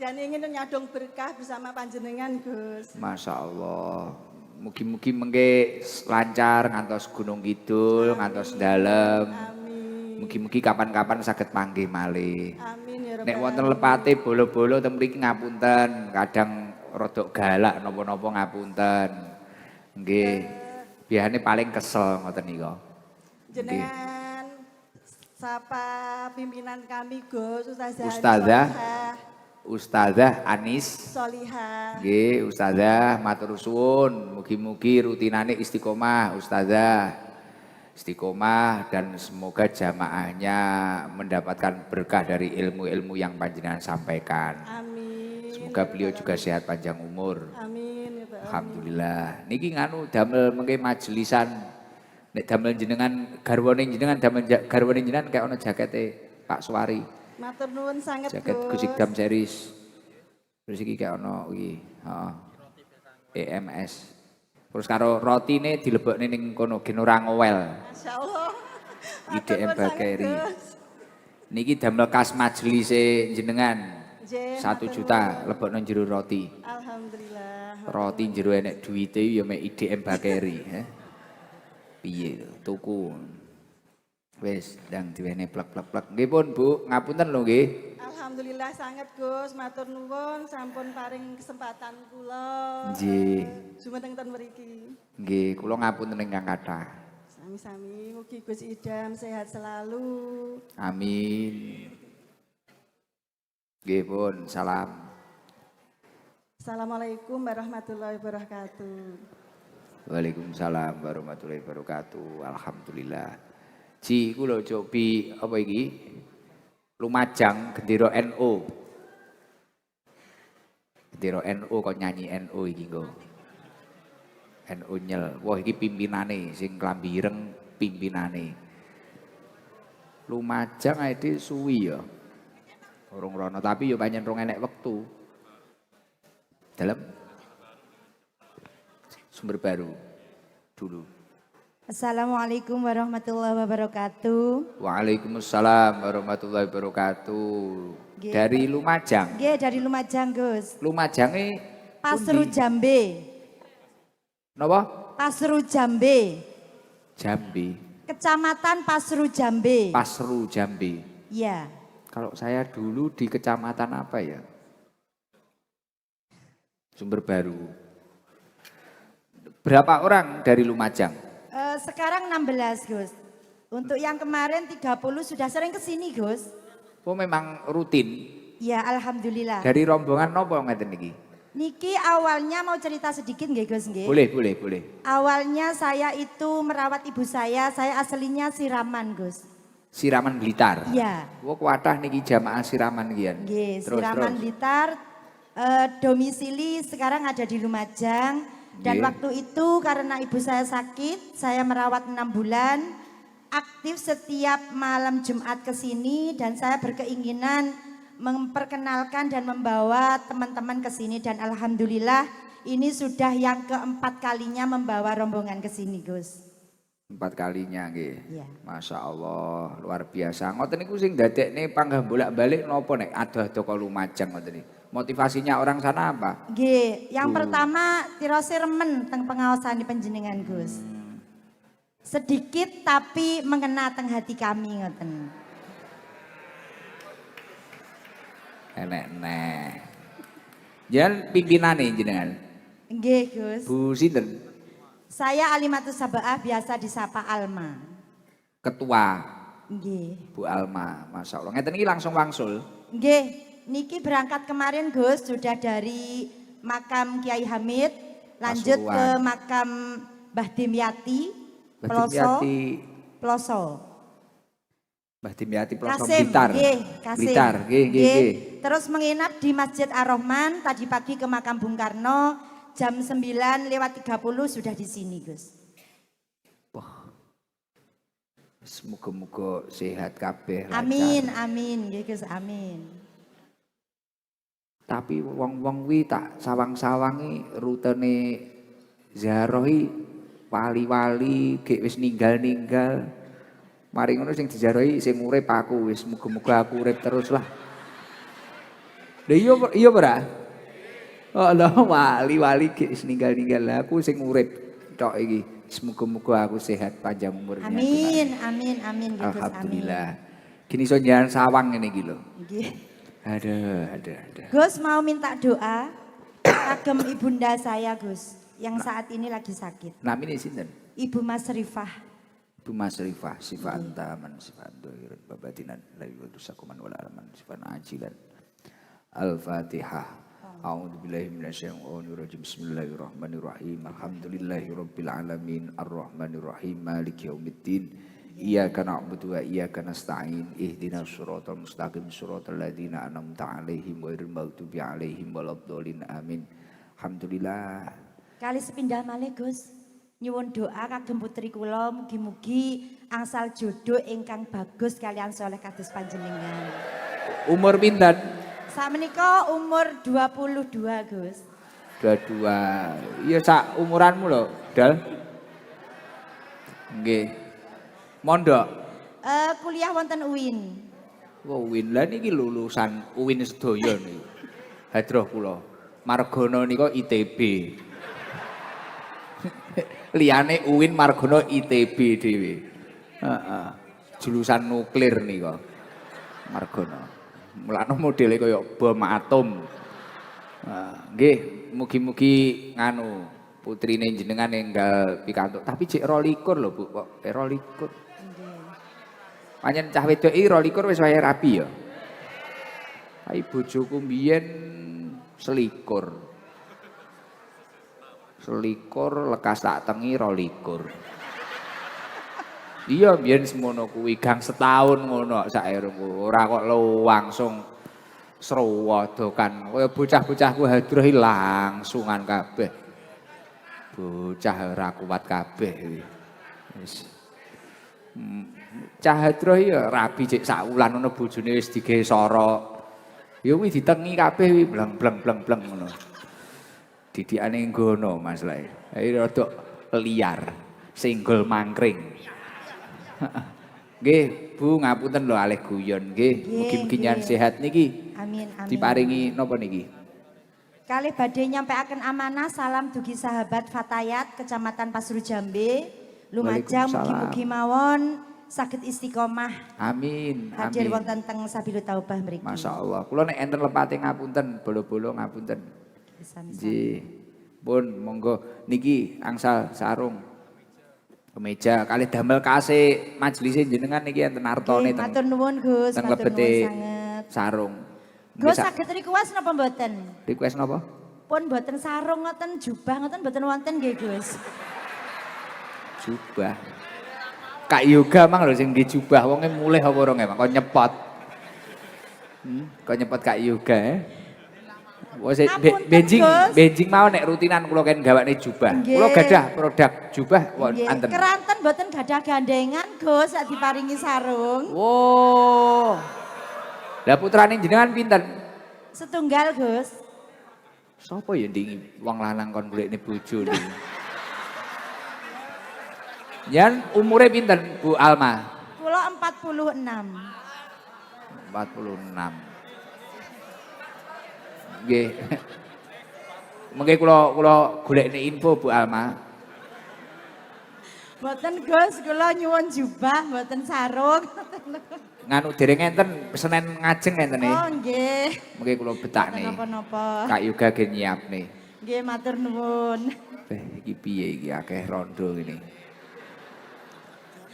Dan ingin nyadong berkah bersama panjenengan, Gus. Masya Allah. Mugi-mugi mengke lancar ngantos Gunung Kidul, ngantos dalem. Amin. Mugi-mugi kapan-kapan saged panggih malih. Amin ya Nek rabbal wonten alamin. lepate bolo-bolo teng mriki ngapunten, kadang rodok galak napa-napa ngapunten. Nggih. Biasane paling kesel ngoten nika. Jenengan sapa pimpinan kami, Gus, Ustazah Ustazah. Solihah. Ustazah Anis. Solihah. Nggih, Ustazah matur suwun. Mugi-mugi rutinane istiqomah, Ustazah. Istiqomah dan semoga jamaahnya mendapatkan berkah dari ilmu-ilmu yang panjenengan sampaikan. Amin. Semoga beliau juga sehat panjang umur. Amin ya Pak. Alhamdulillah. Niki nganu damel mengke majelisan. Nek damel jenengan garwane jenengan damel garwane jenengan kayak ono jakete Pak Suwari. Matur nuwun sanget, Jaket Gus. Gusikdam series. Terus iki kayak ono iki, heeh. EMS. Terus karo rotine dilebokne ning kono gen ora ngowel. Masya Allah. IDM Matur nuwun sanget, Bakeri. Gus. Niki damel kas majelise jenengan. Nggih, 1 matur juta nuwun. lebokno jero roti. Alhamdulillah. Roti jero enek duwite ya mek IDM Bakeri, piye tuku. Wis ndang diwene plek-plek. Nggih pun Bu, ngapunten lho nggih. Alhamdulillah sangat Gus, matur nuwun sampun paring kesempatan kula. Nggih. Jumeneng ten mriki. Nggih, kula ngapunten ingkang kathah. Sami-sami mugi Gus Idam sehat selalu. Amin. Nggih pun, salam. Assalamualaikum warahmatullahi wabarakatuh. Waalaikumsalam warahmatullahi wabarakatuh. Alhamdulillah. Ji kula cobi apa iki? Lumajang gendera NU. Gendera NU kok nyanyi NU iki nggo. NU nyel. Wah iki pimpinane sing klambi ireng pimpinane. Lumajang ae suwi ya. Urung rono tapi yo pancen rong enek wektu. Dalam sumber baru dulu. Assalamualaikum warahmatullahi wabarakatuh. Waalaikumsalam warahmatullahi wabarakatuh. Dari Lumajang. Nggih, dari Lumajang, Gus. Lumajange Pasru pundi? Jambe. Napa? Pasru Jambe. Jambi. Kecamatan Pasru Jambe. Pasru Jambi. Iya. Kalau saya dulu di kecamatan apa ya? Sumber Baru. Berapa orang dari Lumajang? Sekarang 16, Gus. Untuk yang kemarin 30 sudah sering kesini, Gus. Oh memang rutin. Ya, alhamdulillah. Dari rombongan nopo ngeten niki? Niki awalnya mau cerita sedikit nggih, Gus nggih? Boleh. Awalnya saya itu merawat ibu saya aslinya Siraman, Gus. Siraman Blitar. Iya. Wah kuatah niki jamaah Siraman kian. Nggih, Siraman Blitar. Domisili sekarang ada di Lumajang. Dan Nggih. waktu itu karena ibu saya sakit, saya merawat 6 bulan. Aktif setiap malam Jumat ke sini dan saya berkeinginan memperkenalkan dan membawa teman-teman ke sini. Dan alhamdulillah ini sudah yang keempat kalinya membawa rombongan ke sini, Gus. 4 kalinya nggih. Iya. Masya Allah luar biasa. Ngoten niku sing dadekne panggah bolak-balik napa nek adoh-adoh ka Lumajang ngoten niku. Motivasinya orang sana apa? Nggih, yang pertama tirose remen teng pengawasan di panjenengan, Gus. Sedikit tapi mengena teng hati kami ngoten. Enek neh. Jangan pimpinane jenengan. Nggih, Gus. Bu sinten? Saya Alimatus Sabaah biasa disapa Alma. Ketua Nggih. Bu Alma. Masya Allah. Ngeten iki langsung wangsul. Nggih, niki berangkat kemarin Gus sudah dari makam Kiai Hamid lanjut Pasuruan. ke makam Mbah Dimyati Mbah Ploso. Dimyati. Ploso. Mbah Dimyati Ploso Kasim, Blitar. nggih, Kasim. Blitar, nggih. Terus menginap di Masjid Ar-Rahman, tadi pagi ke makam Bung Karno, jam 9:30 sudah di sini, Gus. Semoga-moga sehat kabeh. lancar. Amin, nggih Gus, amin. Tapi wong-wong kuwi tak sawang-sawangi rutene ziarah iki wali-wali gek wis ninggal-ninggal. Mari ngono sing diziarahi sing urip aku wis muga-muga aku urip terus lah. Lha iya ora? Oh lho wali-wali gek wis ninggal-ninggal lah aku sing urip tok iki. Semoga-moga aku sehat panjang umurnya. Amin, nggih Gus, Alhamdulillah. Gini so jalan sawang ini iki lho. Nggih. Ada. Gus mau minta doa kagem ibunda saya Gus yang saat ini lagi sakit. Namine sinten? Ibu Mas Rifah. Bu Mas Rifah, sifat taman, sifat dohiran, babatinan, layu dusakuman wal alaman, sifat ajilan. Al-Fatihah. A'udzubillahi minasyaitonirrajim. Bismillahirrahmanirrahim. Alhamdulillahirabbil alamin, arrahmanirrahim, maliki yaumiddin. Iyyaka na'budu wa iyyaka nasta'in. Ihdinas siratal mustaqim, siratal ladzina an'amta 'alaihim ghairil maghdubi 'alaihim waladdallin. Amin. Alhamdulillah. Kali sepindah malih Gus. Nyuwun doa kagem putri kula mugi-mugi angsal jodoh ingkang bagus kalian soleh kados panjenengan. Umur pinten? Sakmenika umur 22 Gus. 22. Iya sak umuranmu lho, Dal. Nggih. Mondok. Kuliah wonten UIN. Wah, UIN lah niki lulusan UIN sedaya niki. Hadroh kula. Margono nika ITB. Liyane UIN Margono ITB dhewe. Heeh. Jurusan nuklir nika. Margono. Mulane modele kaya bom atom. Nggih, mugi-mugi nganu putrine jenengan enggal pikantuk. Tapi cek 22 lho Bu, kok 22. Pancen cah wedok iki 22 wis wayahe rabi ya. Ai bojoku mbiyen selikur lekas tak tengi 22. Iya mbiyen semono kuwi gang setahun ngono sak erungku. Ora kok langsung srowodokan kaya bocah-bocahku hadroh langsungan kabeh. Bocah ora kuat kabeh kuwi. Wis. Cah hadroh ya rabi cek sak wulan ngono bojone wis digawe sorok. Ya kuwi ditengi kabeh kuwi bleng ngono. Didikane nggono masalahe. Ae rada liar, singgol mangkring. Nggih, Bu ngapunten lho alih guyon nggih. Mugi-mugi nyan sehat niki. Amin amin. Diparingi napa niki? Kalih badhe nyampeaken amanah salam dugi sahabat Fatayat Kecamatan Pasru Jambe. Lumajang mugi-mugi mawon saged istiqomah. Amin. Hadir Amin. wonten teng Sabilu Taubah mriki. Masyaallah. Kula nek enten lepate ngapunten, bolo-bolo ngapunten. Nggih. Pun monggo niki angsal sarung. Kemeja kalih damel kasih majelis jenengan niki enten artone teng. Matur nuwun Gus, teng matur lebete nuwun sanget. sarung. Gus saged request napa mboten? Request napa? Pun mboten sarung ngoten jubah ngoten mboten wonten nggih Gus. Jubah. Kak Yoga mang lho sing dijubah wonge mulih apa ora emang kok nyepot. Kok nyepot Kak Yoga Wes benjing mau nek rutinan kula ken gawane jubah. Kula gadah produk jubah wonten. Keranten mboten gadah gandengan Gus sak diparingi sarung. Oh. Lah putrane jenengan pinten? Setunggal Gus. Sopo ya ndingi wong lanang kon golekne bojo niku. Yan umure pinten Bu Alma? Kula 46. 46. Nggih. Mengke kula golekne info Bu Alma. Mboten Gus, kula nyuwun jubah mboten sarung. Nganu dereng enten Senen ngajeng enten Oh nggih. Mengke kula betakne. Napa-napa. Kak Yoga ge nyiapne. Nggih matur nuwun. Iki piye iki akeh rondo ngene.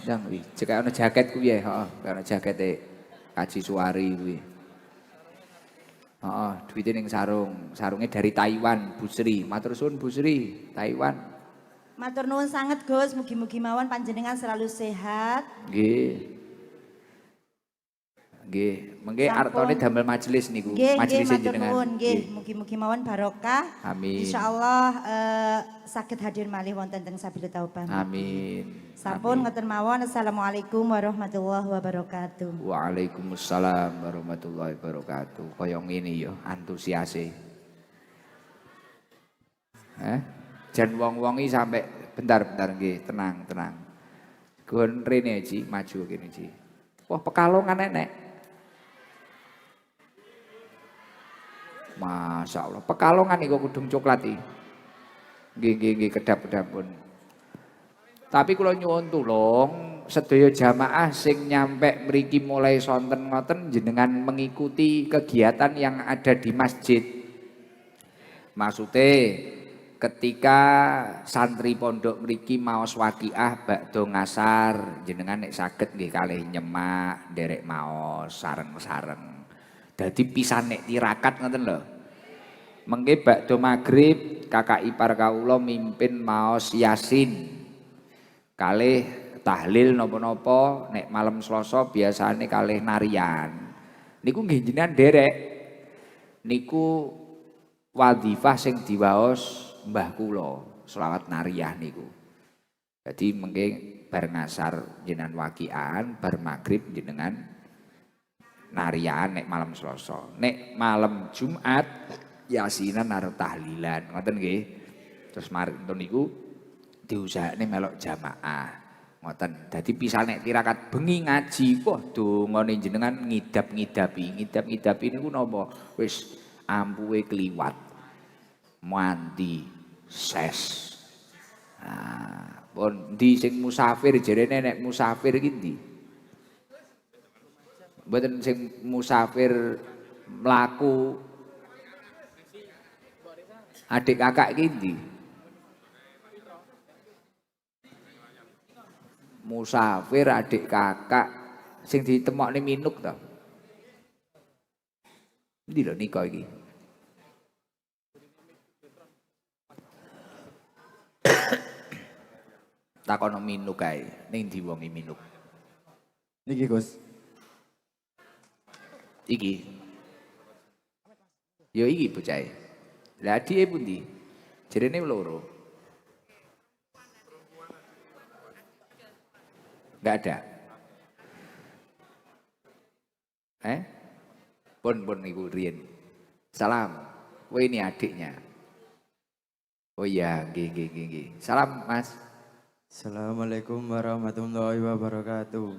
Ndang kuwi, cek ana jaket kuwi ya, heeh, ana jakete Kaji Suwari kuwi. Heeh, duwite ning sarung, sarunge dari Taiwan, Bu Sri. Matur suwun Bu Sri, Taiwan. Matur nuwun sanget Gus, mugi-mugi mawon panjenengan selalu sehat. Nggih. Nggih, mengke artone damel majelis niku, majelis jenengan. Nggih, mugi-mugi mawon barokah. Amin. Insyaallah saged hadir malih wonten teng Sabilu Taubah. Amin. Sampun ngoten mawon. Assalamualaikum warahmatullahi wabarakatuh. Waalaikumsalam warahmatullahi wabarakatuh. Kaya ngene ya antusiase. Jan wong-wong iki sampe bentar nggih, tenang. Gon rene Ji, maju kene Ji. Wah, Pekalongan enek. Masya Allah, Pekalongan iku kudung coklat iki. Nggih, kedap-kedap pun. Tapi kula nyuwun tulung sedaya jamaah sing nyampe mriki mulai sonten ngoten jenengan mengikuti kegiatan yang ada di masjid. Maksudnya ketika santri pondok mriki maos waqiah bakdo ngasar jenengan nek saged nggih kalih nyemak nderek maos sareng-sareng. Dadi pisan nek tirakat ngoten lho. Mengke bakdo magrib kakak ipar kawula mimpin maos Yasin. Kalih tahlil napa-napa nek malam Selasa biasane kalih narian. Niku nggih jenengan nderek. Niku wadhifah sing diwaos mbah kula selawat nariyah niku. Jadi mengke bar ngasar jenengan waqian, bar magrib jenengan narian nek malam Selasa. Nek malam Jumat yasinan karo tahlilan, ngoten nggih. Terus mari niku diusahane melok jamaah. Ngoten. Dadi pisah nek tirakat bengi ngaji, wah dongane jenengan ngidap-ngidapi niku napa? Wis ampuhe kliwat. mandi ses. Nah, pun di sing musafir jarene nek musafir iki ndi? Mboten sing musafir mlaku adik kakak iki ndi? Musafir adik kakak sing ditemokne minuk to. Ndi lho nika iki? Takono minuk kae, ning ndi wong minuk? Niki Gus. Iki. Yo iki bocahe. Lah adike pundi? Jerene loro. Enggak ada. Pun iku riyen. Salam. Kowe ini adiknya. Oh iya, nggih. Salam, Mas. Assalamualaikum warahmatullahi wabarakatuh.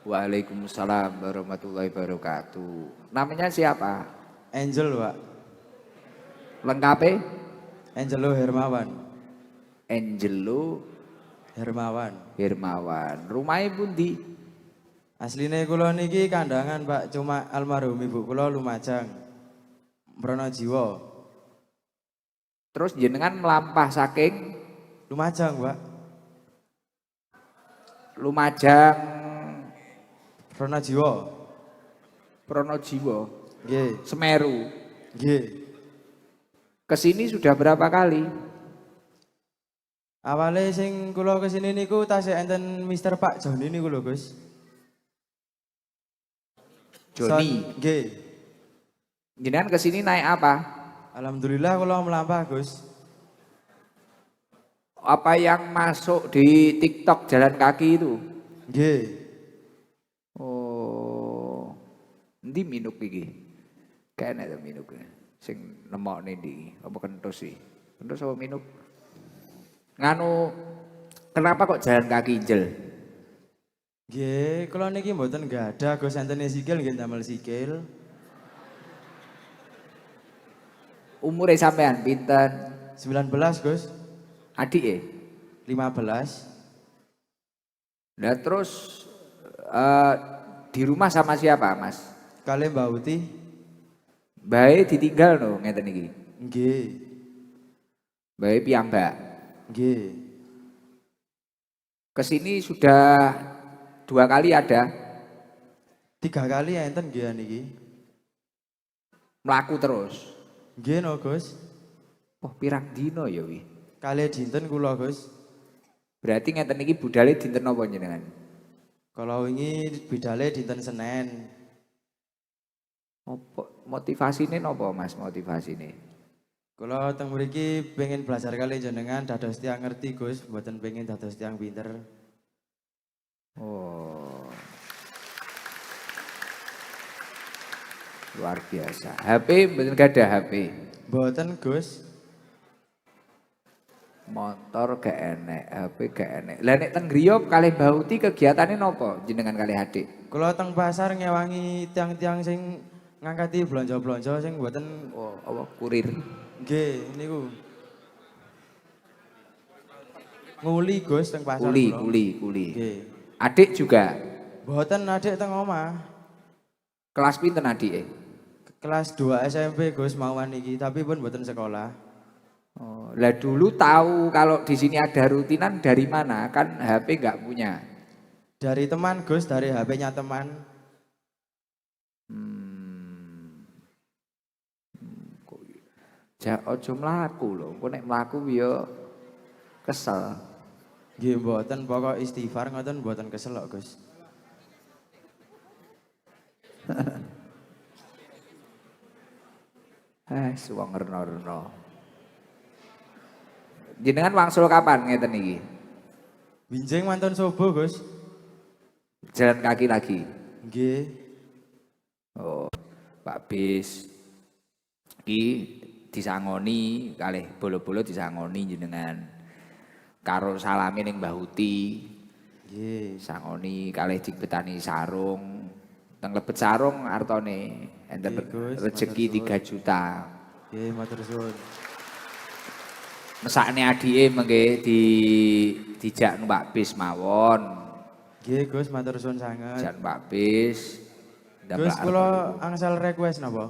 Waalaikumsalam warahmatullahi wabarakatuh. Namanya siapa? Angel, Pak. Lengkapnya? Angelo Hermawan. Angelo Hermawan. Rumahnya pundi? Asline kula niki kandangan, Pak. Cuma almarhum ibu kula Lumajang. Pronojiwo. Terus jenengan melampah saking Lumajang, Pak. Lumajang Pronojiwo. Nggih. Semeru. Nggih. Kesini sudah berapa kali? Awale sing kula kesini niku tasih enten Mister Pak Joni niku lho, Gus. Joni. Nggih. Jenengan kesini naik apa? Alhamdulillah kula melampah, Gus. Apa yang masuk di TikTok jalan kaki itu? Nggih. Oh. Endi minuk iki? Kene to minuk. Sing nemokne ndi? Apa kentus sih? Kentus apa minuk? Nganu kenapa kok jalan kaki Injel? Nggih, kula niki mboten gadah Gus entene sikil nggih damel sikil. Umure sampean pinten? 19, Gus. Adike? 15. Nah terus di rumah sama siapa, Mas? Kali Mbak Uti. Bae ditinggal no ngeten iki. Nggih. Bae piyambak. Nggih. Kesini sudah 2 kali ada. 3 kali enten nggih niki. Mlaku terus. Nggih no, Gus. Oh, pirang dino ya wi. Kali dinten kula, Gus. Berarti ngeten iki budale dinten napa jenengan? Kalau wingi bidale dinten Senin. Apa motivasine napa, Mas, motivasine? Kula teng mriki pengen belajar kali jenengan dados tiyang ngerti, Gus, mboten pengen dados tiyang pinter. Oh. Luar biasa. HP mboten gadah HP. Mboten, Gus. Motor gak enek, HP gak enek. Lah nek teng griya kalih Bauti kegiatane napa jenengan kalih adik? Kula teng pasar ngewangi tiang-tiang sing ngangkati blonjo-blonjo sing mboten Apa kurir. nggih niku. Nguli, Gus, teng pasar. Kuli. Nggih. Adik juga. Mboten adik teng omah. Kelas pinten adike? Kelas 2 SMP, Gus, mawon iki, tapi pun mboten sekolah. Oh, lah dulu tahu kalau di sini ada rutinan dari mana? Kan HP nggak punya. Dari teman, Gus, dari HP-nya teman. Ojo mlaku lho, engko nek mlaku ya kesel. Nggih mboten, pokok istighfar ngoten mboten kesel kok, Gus. Suwang reno-reno. Jenengan wangsul kapan ngeten iki? Binjing mantun subuh, Gus. Jalan kaki lagi. Nggih. Oh, Pak Bis. Iki disangoni kalih bolo-bolo disangoni jenengan. Karo salami ning Mbah Uti. Nggih. Sangoni kalih dibetani sarung. Teng lebet sarung artone enten Nggih, Gus, rezeki matur 3 juta. Nggih, matur suwun. mesakne adike mengke dijak numpak bis mawon. Nggih Gus, matur suwun sanget. Dijak numpak bis. Gus kula angsal request napa?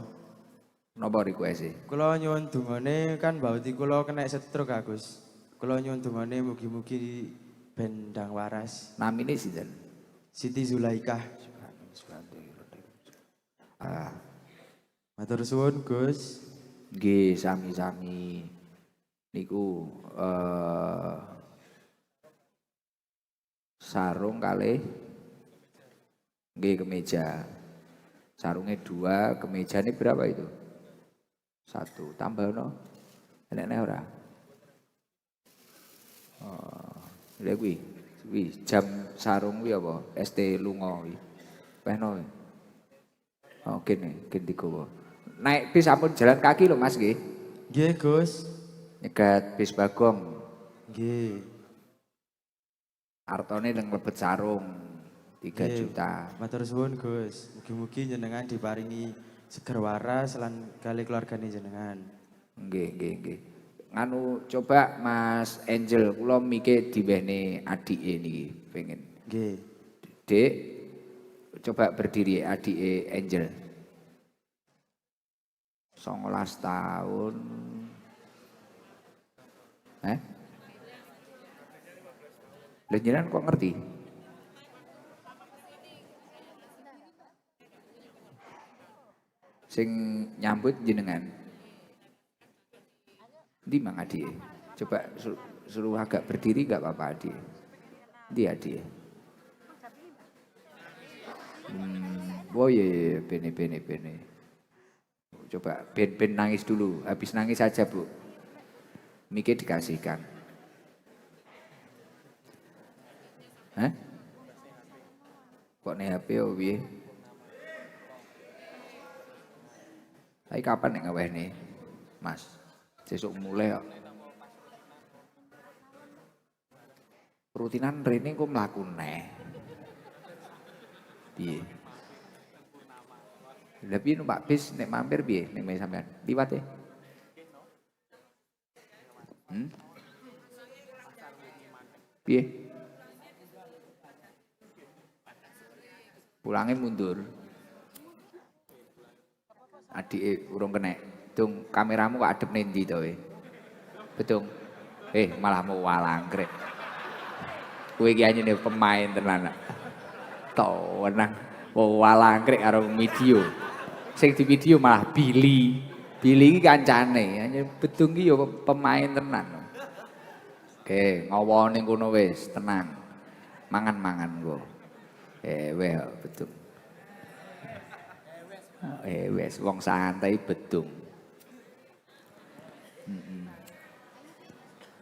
Napa request e? Kula nyuwun dungane kan bauti kula kena stroke Gus. Kula nyuwun dungane mugi-mugi ben ndang waras. Namine sinten? Siti Zulaikah. Matur suwun Gus. Nggih, sami-sami. Niku sarung kalih nggih kemeja. Sarungnya 2, kemejane berapa itu? 1, tambah no. Enek ora? Oh, lha kuwi jam sarung kuwi apa? ST lunga kuwi. Pehno. Oh, kene digowo. Naik bis ampun jalan kaki lho Mas nggih. Nggih Gus. Nyegat bis Bagong. Nggih. Artone nang lebet sarung 3 Nggih. juta. Matur suwun Gus. Mugi-mugi jenengan diparingi seger waras lan kali keluargane jenengan. Nggih. Nganu coba Mas Angel kula mike diwehne adike niki pengen. Nggih. Dek coba berdiri adike Angel. 19 tahun. Lha jenengan kok ngerti? Sing nyambut jenengan. Ndi mang adike? Coba suruh agak berdiri enggak apa-apa adike. Ndi adike? Oh iya, bene. Coba ben nangis dulu, habis nangis saja Bu. Mike dikasihkan. Hah? Kok nih HP oh piye? Tapi kapan nek ngawehne, Mas? Sesuk mulai kok. Rutinan rene kok mlaku neh. Piye? Lah piye numpak bis nek mampir piye nek mae sampean? Liwat e. Piye? Pulangnya mundur. Adike urung kenek. Dung kameramu kok adep nendi to we? Betung. Malah mau walangkrek. Kowe iki anyene pemain tenan. Tenang. Mau walangkrek karo video. Sing di video malah Billy. Billy iki kancane, anyene Betung iki ya pemain tenan. Oke, ngowo ning kono wis, tenang. Mangan-mangan go. Weh Betung. Wes wong santai Betung.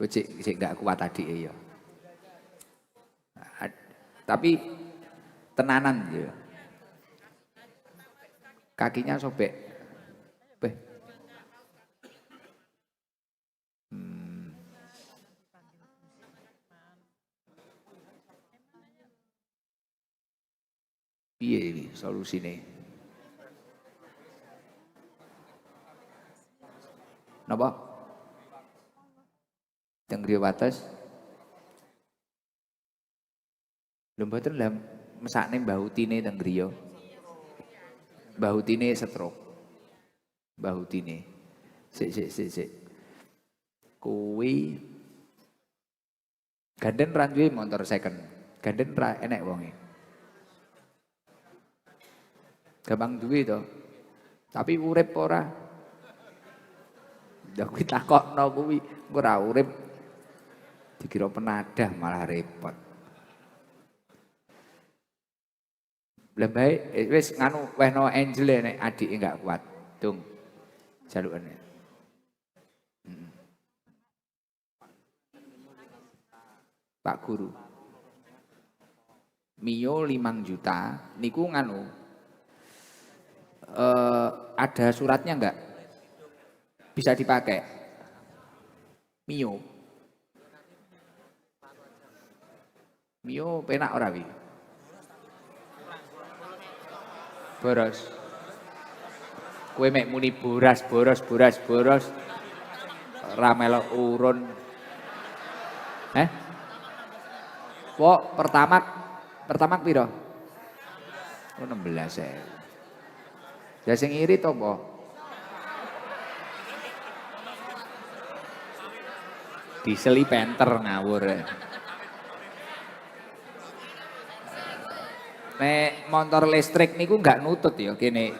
Cik gak kuat tadi ya. Tapi tenanan ya. Kakinya sobek. Piye iki solusine? Napa? Teng griya wates. Lho mboten lha mesakne Mbah Utine teng griya. Mbah Utine stroke. Mbah Utine. Sik. Kuwi ganden ra duwe motor second. Ganden ra enek wonge. Gampang duwe to. Tapi urip ora. Lah kuwi takokno kuwi ora urip. Dikira penadah malah repot. Lah bae wis nganu wehno Angel nek adike enggak kuat. Dung. Jalukane. Pak Guru. Mio 5 juta niku nganu ada suratnya enggak? Bisa dipakai? Mio penak ora wi? Boros. Kowe mek muni boros. Ra melok urun. Pok pertama piro? Oh 16 ya. Ya sing iri to, Pok. Diseli penter ngawur. Nek motor listrik niku enggak nutut ya kene.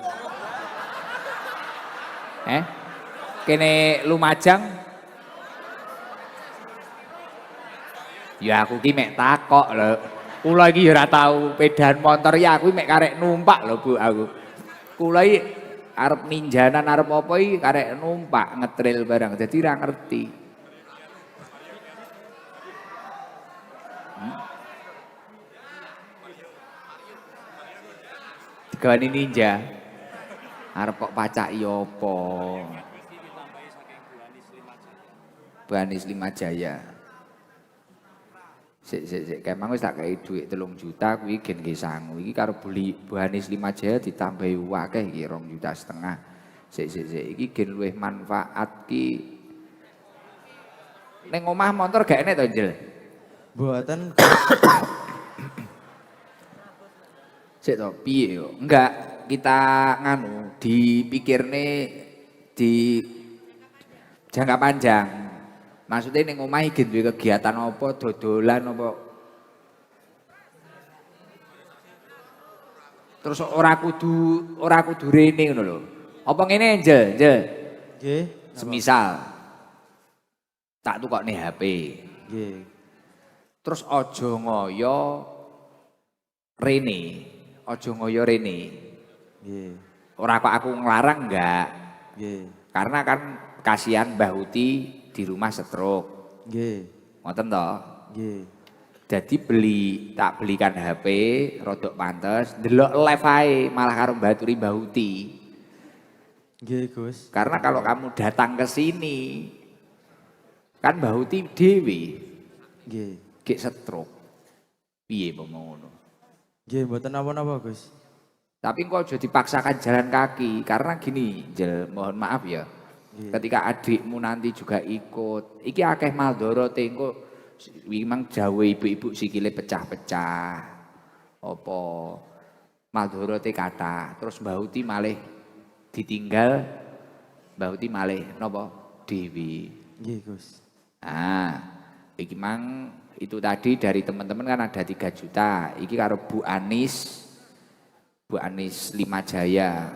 Kene Lumajang. Ya aku ki mek takok lho. Kula iki ya ora tau pedahan motor ya aku mek karek numpak lho Bu aku. Kula iki arep ninjanan arep apa iki karek numpak ngetril barang dadi ora ngerti. Digawani ninja. Arep kok pacaki apa? Bu Anies Limajaya. Sik kemang wis tak kei dhuwit 3 juta kuwi gen nggih sangu. Iki karo beli Bu Anies Limajaya ditambahi akeh iki 2,5 juta. Sik iki gen luwih manfaat ki. Ning omah motor gak enek to, Njel? Mboten. Sik to, piye yo? Enggak, kita nganu dipikirne di jangka panjang. Maksudnya ning omah iki duwe kegiatan apa, dodolan apa. Terus ora kudu rene ngono lho. Apa ngene, Njel? Nggih. Semisal tak tukokne HP. Nggih. Terus aja ngoyo rene. Aja ngoyo rene. Nggih. Ora kok aku nglarang enggak. Nggih. Karena kan kasihan Mbah Uti di rumah stroke. Nggih. Ngoten to? Nggih. Jadi tak belikan HP rodok pantes, ndelok live ae malah karo mbaturi Mbah Uti. Nggih, Gus. Karena kalau kamu datang ke sini kan Mbah Uti dhewe Nggih. gek stroke. Piye mau ngono? Nggih, mboten napa-napa, Gus. Tapi kok aja dipaksakan jalan kaki karena gini, Jel, mohon maaf ya. Ketika adikmu nanti juga ikut, iki akeh maldorote engko memang jawe ibu-ibu sikile pecah-pecah. Apa maldorote kathah, terus Mbah Uti malih ditinggal, Mbah Uti malih napa dewi. Nggih, Gus. Nah, iki mang itu tadi dari teman-teman kan ada 3 juta. Iki karo Bu Anies Limajaya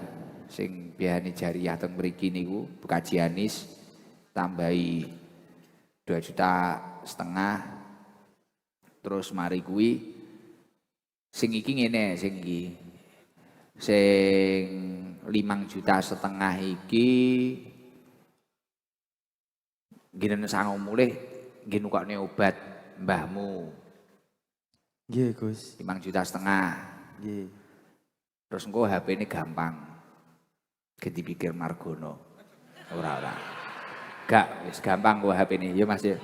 sing biayane jariah teng mriki niku Bu Kaji Anies tambahi 2,5 juta. Terus mari kuwi sing iki ngene sing iki. Sing 5,5 juta iki ginen sangu mulih nggih nukokne obat mbahmu. Nggih, Gus. 5,5 juta. Nggih. Terus engko HP ini gampang. Ganti pikir Margono. Ora. Gak, wis gampang kok HP ini. Ya Mas ya.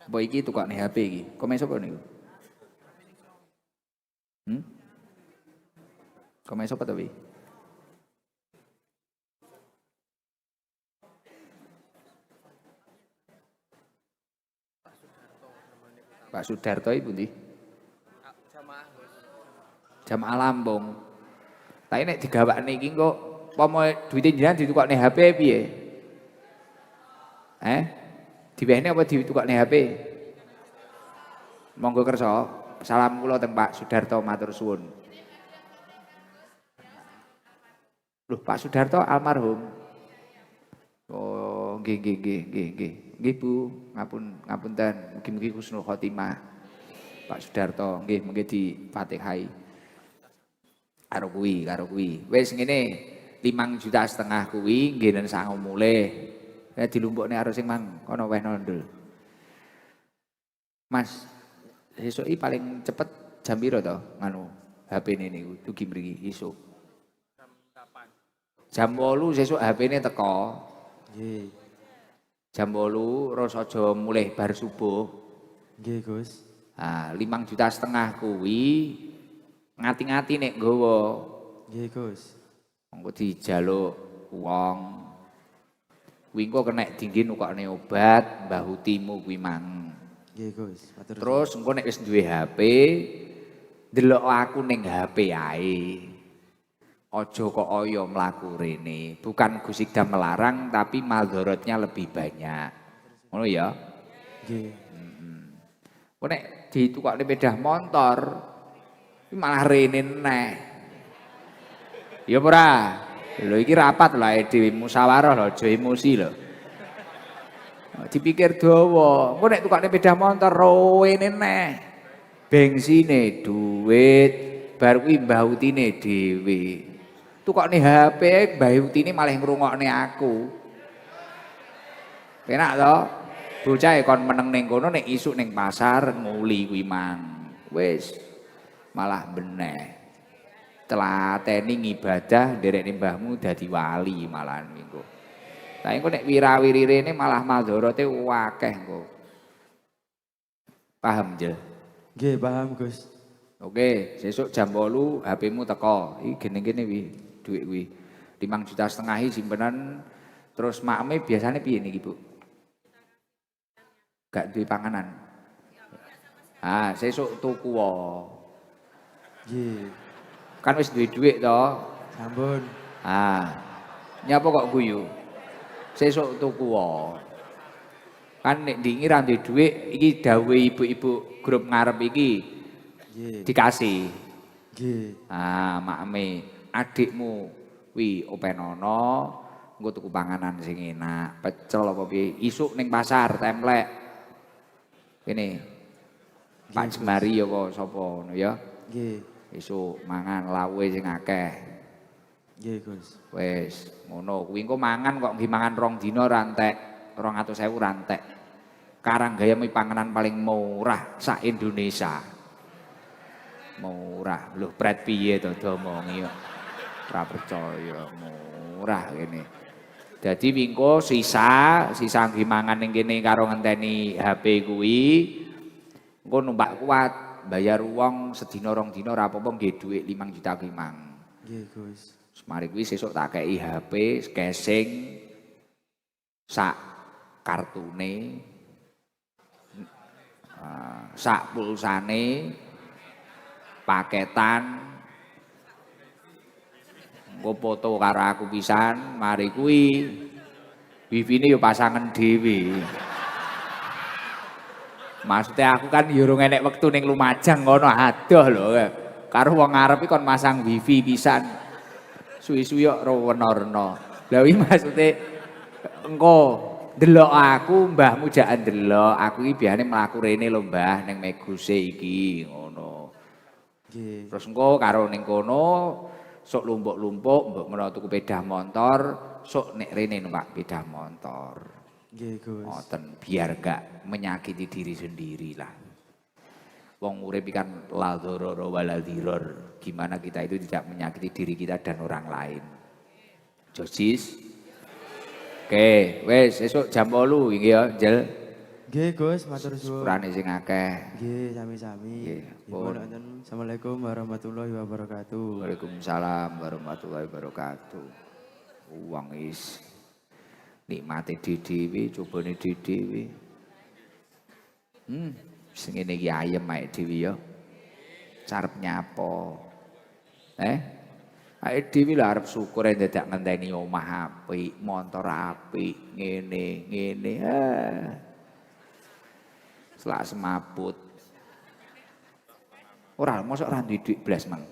Apa iki tukokne HP iki? Komen sapa niku? Komen sapa to wi? Pak Sudarto ibu ndi? Jamaah Lampung. Tapi nek digawakne iki kok pomo duwite jenengan ditukokne HP piye? Diwehne apa ditukokne HP? Monggo kersa. Salam kula teng Pak Sudarto matur suwun. Loh, Pak Sudarto almarhum. Oh, nggih Bu, ngapunten. Mugi-mugi husnul khotimah. Pak Sudarto nggih mengke di-Fatihai. Karo kuwi. Wis ngene 5,5 juta kuwi nggih nen sangu mulih. Ya dilumpukne karo sing mang kono weh nondol. Mas, sesuk iki paling cepet jam piro to nganu HP-ne niku dugi mriki isuk. Jam 8 sesuk HP-ne teko. Nggih. Jam 8 terus aja mulih bar subuh. Nggih, Gus. Ah, 5,5 juta kuwi ngati-ngati nek nggawa. Nggih, Gus. Engko dijaluk wong. Kuwi engko kena dingin nukokne obat Mbah Utimu kuwi mang. Nggih Gus, matur suwun. Terus engko nek wis duwe HP, delok aku ning HP ae. Aja kok oyo mlaku rene. Bukan Gus Ikdam melarang tapi madharatnya lebih banyak. Ngono ya? Nggih. Kok nek ditukokne sepeda motor iki malah rene neh. Ya ora? Lho iki rapat lho dhewe musyawarah lho, aja emosi lho. Dipikir dawa, engko nek tukokne sepeda motor rene neh. Bensine duit, bar kuwi mbah utine dhewe. Tukokne HP mbah utine malah ngrungokne aku. Penak to? Bocah kon meneng ning kono nek isuk ning pasar nguli kuwi mang. Wis malah beneh. Telateni ngibadah nderekne mbahmu dadi wali malahan engko. Lah engko nek wirawiri rene malah madharate akeh engko. Paham, Jel? Nggih, paham Gus. Oke, sesuk jam 8 HP-mu teko. Iki gene-gene wi, dhuwit kuwi. 5,5 juta simpenan. Terus makme biasane piye niki, Bu? Gak duwe panganan. Ah, sesuk tuku wae. Nggih. Kan wis duwe dhuwit to. Sampun. Ah. Nyapa kok guyu? Sesuk tuku wae. Kan nek ndingi ra duwe dhuwit, iki dawuhe ibu-ibu grup ngarep iki Nggih. dikasih. Nggih. Ah, makme adikmu kuwi openono, engko tuku panganan sing enak, pecel apa piye. Isuk ning pasar templek. Kene. Pak Jemari apa sapa ngono ya. Nggih. Esuk mangan lawuhe sing akeh. Nggih Gus. Wis ngono kuwi engko mangan kok nggih mangan 2 dina rantek 200.000 rantek. Karanggayam panganan paling murah sak Indonesia. Murah. Lho pret piye to domongi kok. Ora percaya murah kene. Dadi wingko sisa nggih mangan ning kene karo ngenteni HP kuwi. Engko numpak kuat bayar uang sedina 2 dina ora apa-apa nggih dhuwit 5 juta ki mang. Nggih Gus. Mari kuwi sesuk tak kei HP casing sak kartune sak pulsane paketan engko foto karo aku pisan mari kuwi wifi-ne yo pasangan dhewe. Maksudnya aku kan yo urung enek wektu ning Lumajang ngono adoh lho. Karo wong ngarep kon masang wifi pisan. Suwi-suwi kok rena-rena. Lah iki maksude engko ndelok aku mbahmu jak ndelok aku iki biasane mlaku rene lho Mbah ning Meguse iki ngono. Nggih. Terus engko karo ning kono sok lumpuk-lumpuk mbok menawa tuku sepeda motor, sok nek rene numpak sepeda motor. Nggih Gus. Ngoten biar gak menyakiti diri sendiri lah. Wong urip kan la dzarara wala dzirar. Gimana kita itu tidak menyakiti diri kita dan orang lain. Josis. Oke, wes esuk jam 8 iki ya, Jel. Nggih Gus, matur suwun. Sepurane sing akeh. Nggih, sami-sami. Nggih, Pun. Assalamualaikum warahmatullahi wabarakatuh. Waalaikumsalam warahmatullahi wabarakatuh. Uang is nikmate dhewe, cobane dhewe. Sing ngene iki ayem ae dhewe ya. Carep nyapa. Ae dhewe lho arep syukur dadak ngenteni omah apik, montor apik, ngene. Selak semaput. Ora mosok ora duwe dhuwit blas mang.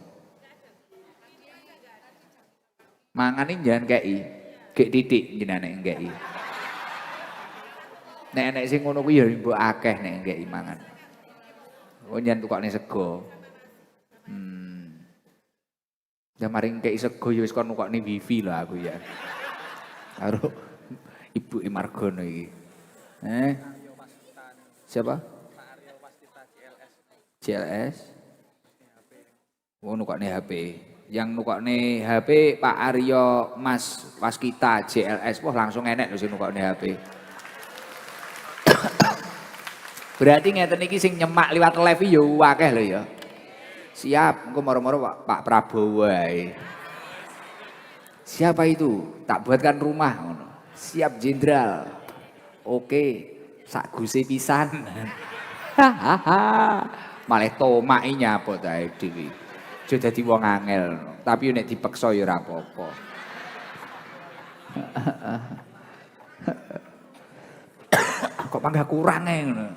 Mangane jangan kei. Gek titik jenenge ngeki. Nek sing ngono kuwi ya mbok akeh nek ngeki mangan. Oh nyen tukokne sego. Ya maring kei sego ya wis kon nukokne wifi lho aku ya. Karo Ibu Margono iki. Siapa? CLS. Oh nukokne HP. Yang nukokne HP Pak Aryo Mas Waskita JLS. Wah langsung enek lho sing nukokne HP. Berarti ngeten iki sing nyemak liwat live yo akeh lho ya. Siap, engko moro-moro Pak Prabowo wae. Siapa itu? Tak buatkan rumah ngono. Siap Jenderal. Oke, sak guse pisan. Malah tomaki nyapa tae dhewe. Aja dadi wong angel, tapi nek dipeksa ya ora apa-apa. Kok mangga kurang ngono.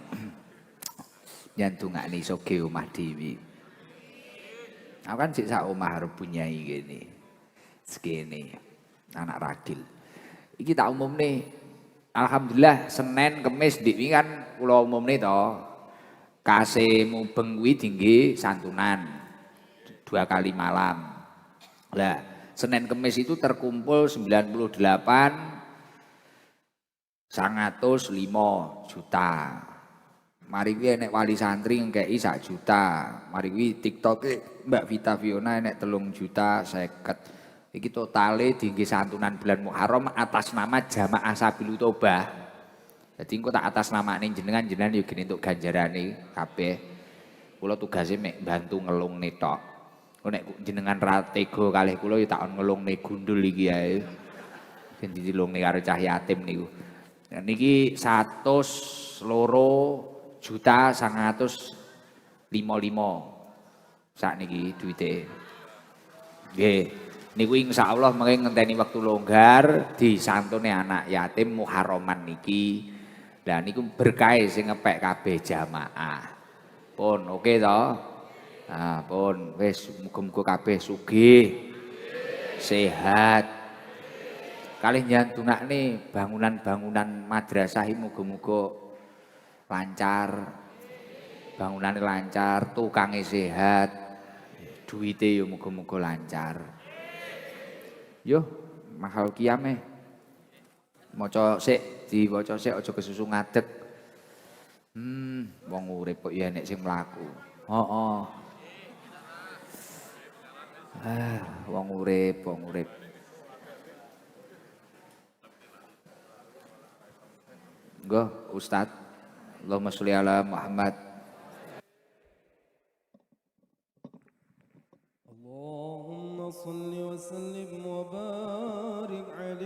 Yen dongane iso ge omah dhewe. Aku kan sik sak omah arep punyai kene. Sekene anak ragil. Iki tak umumne alhamdulillah Senin Kemis ndik wingi kan kula umumne to. Kasih mubeng kuwi dingge santunan 2 kali malam. Lah, Senin Kemis itu terkumpul 98 105 juta. Mari kuwi nek wali santri ngekeki 1 juta. Mari kuwi TikTok Mbak Vita Fiona nek 3 juta 50. Iki totale dingge santunan bulan Muharram atas nama Jamaah Sabilul Tobah. Jadi engko tak atas namane jenengan yo gene entuk ganjarane kabeh. Kula tugase mek bantu ngelungne tok. Nek jenengan ra tega kalih kula ya tak ngelungne gundul iki ae. Ben dilungne karo cah yatim niku. Nah niki 102 juta 955 sakniki duwite. Nggih. Niku insyaallah mengke ngenteni wektu longgar disantune anak yatim Muharraman niki. Lah niku berkah sing ngepek kabeh jamaah. Pun oke to? Nah, pun wis muga-muga kabeh sugih. Sehat. Kalih nyantungake bangunan-bangunan madrasah muga-muga lancar. Bangunane lancar, tukange sehat. Duwite yo muga-muga lancar. Yo, mahal kiameh. Maca sik, diwaca sik aja kesusu ngadeg. Wong urip kok ya nek sing mlaku. Heeh. Wong urip. Nggo, Ustaz. Allahumma sholli ala Muhammad. Allahumma sholli wa sallim wa barik alaihi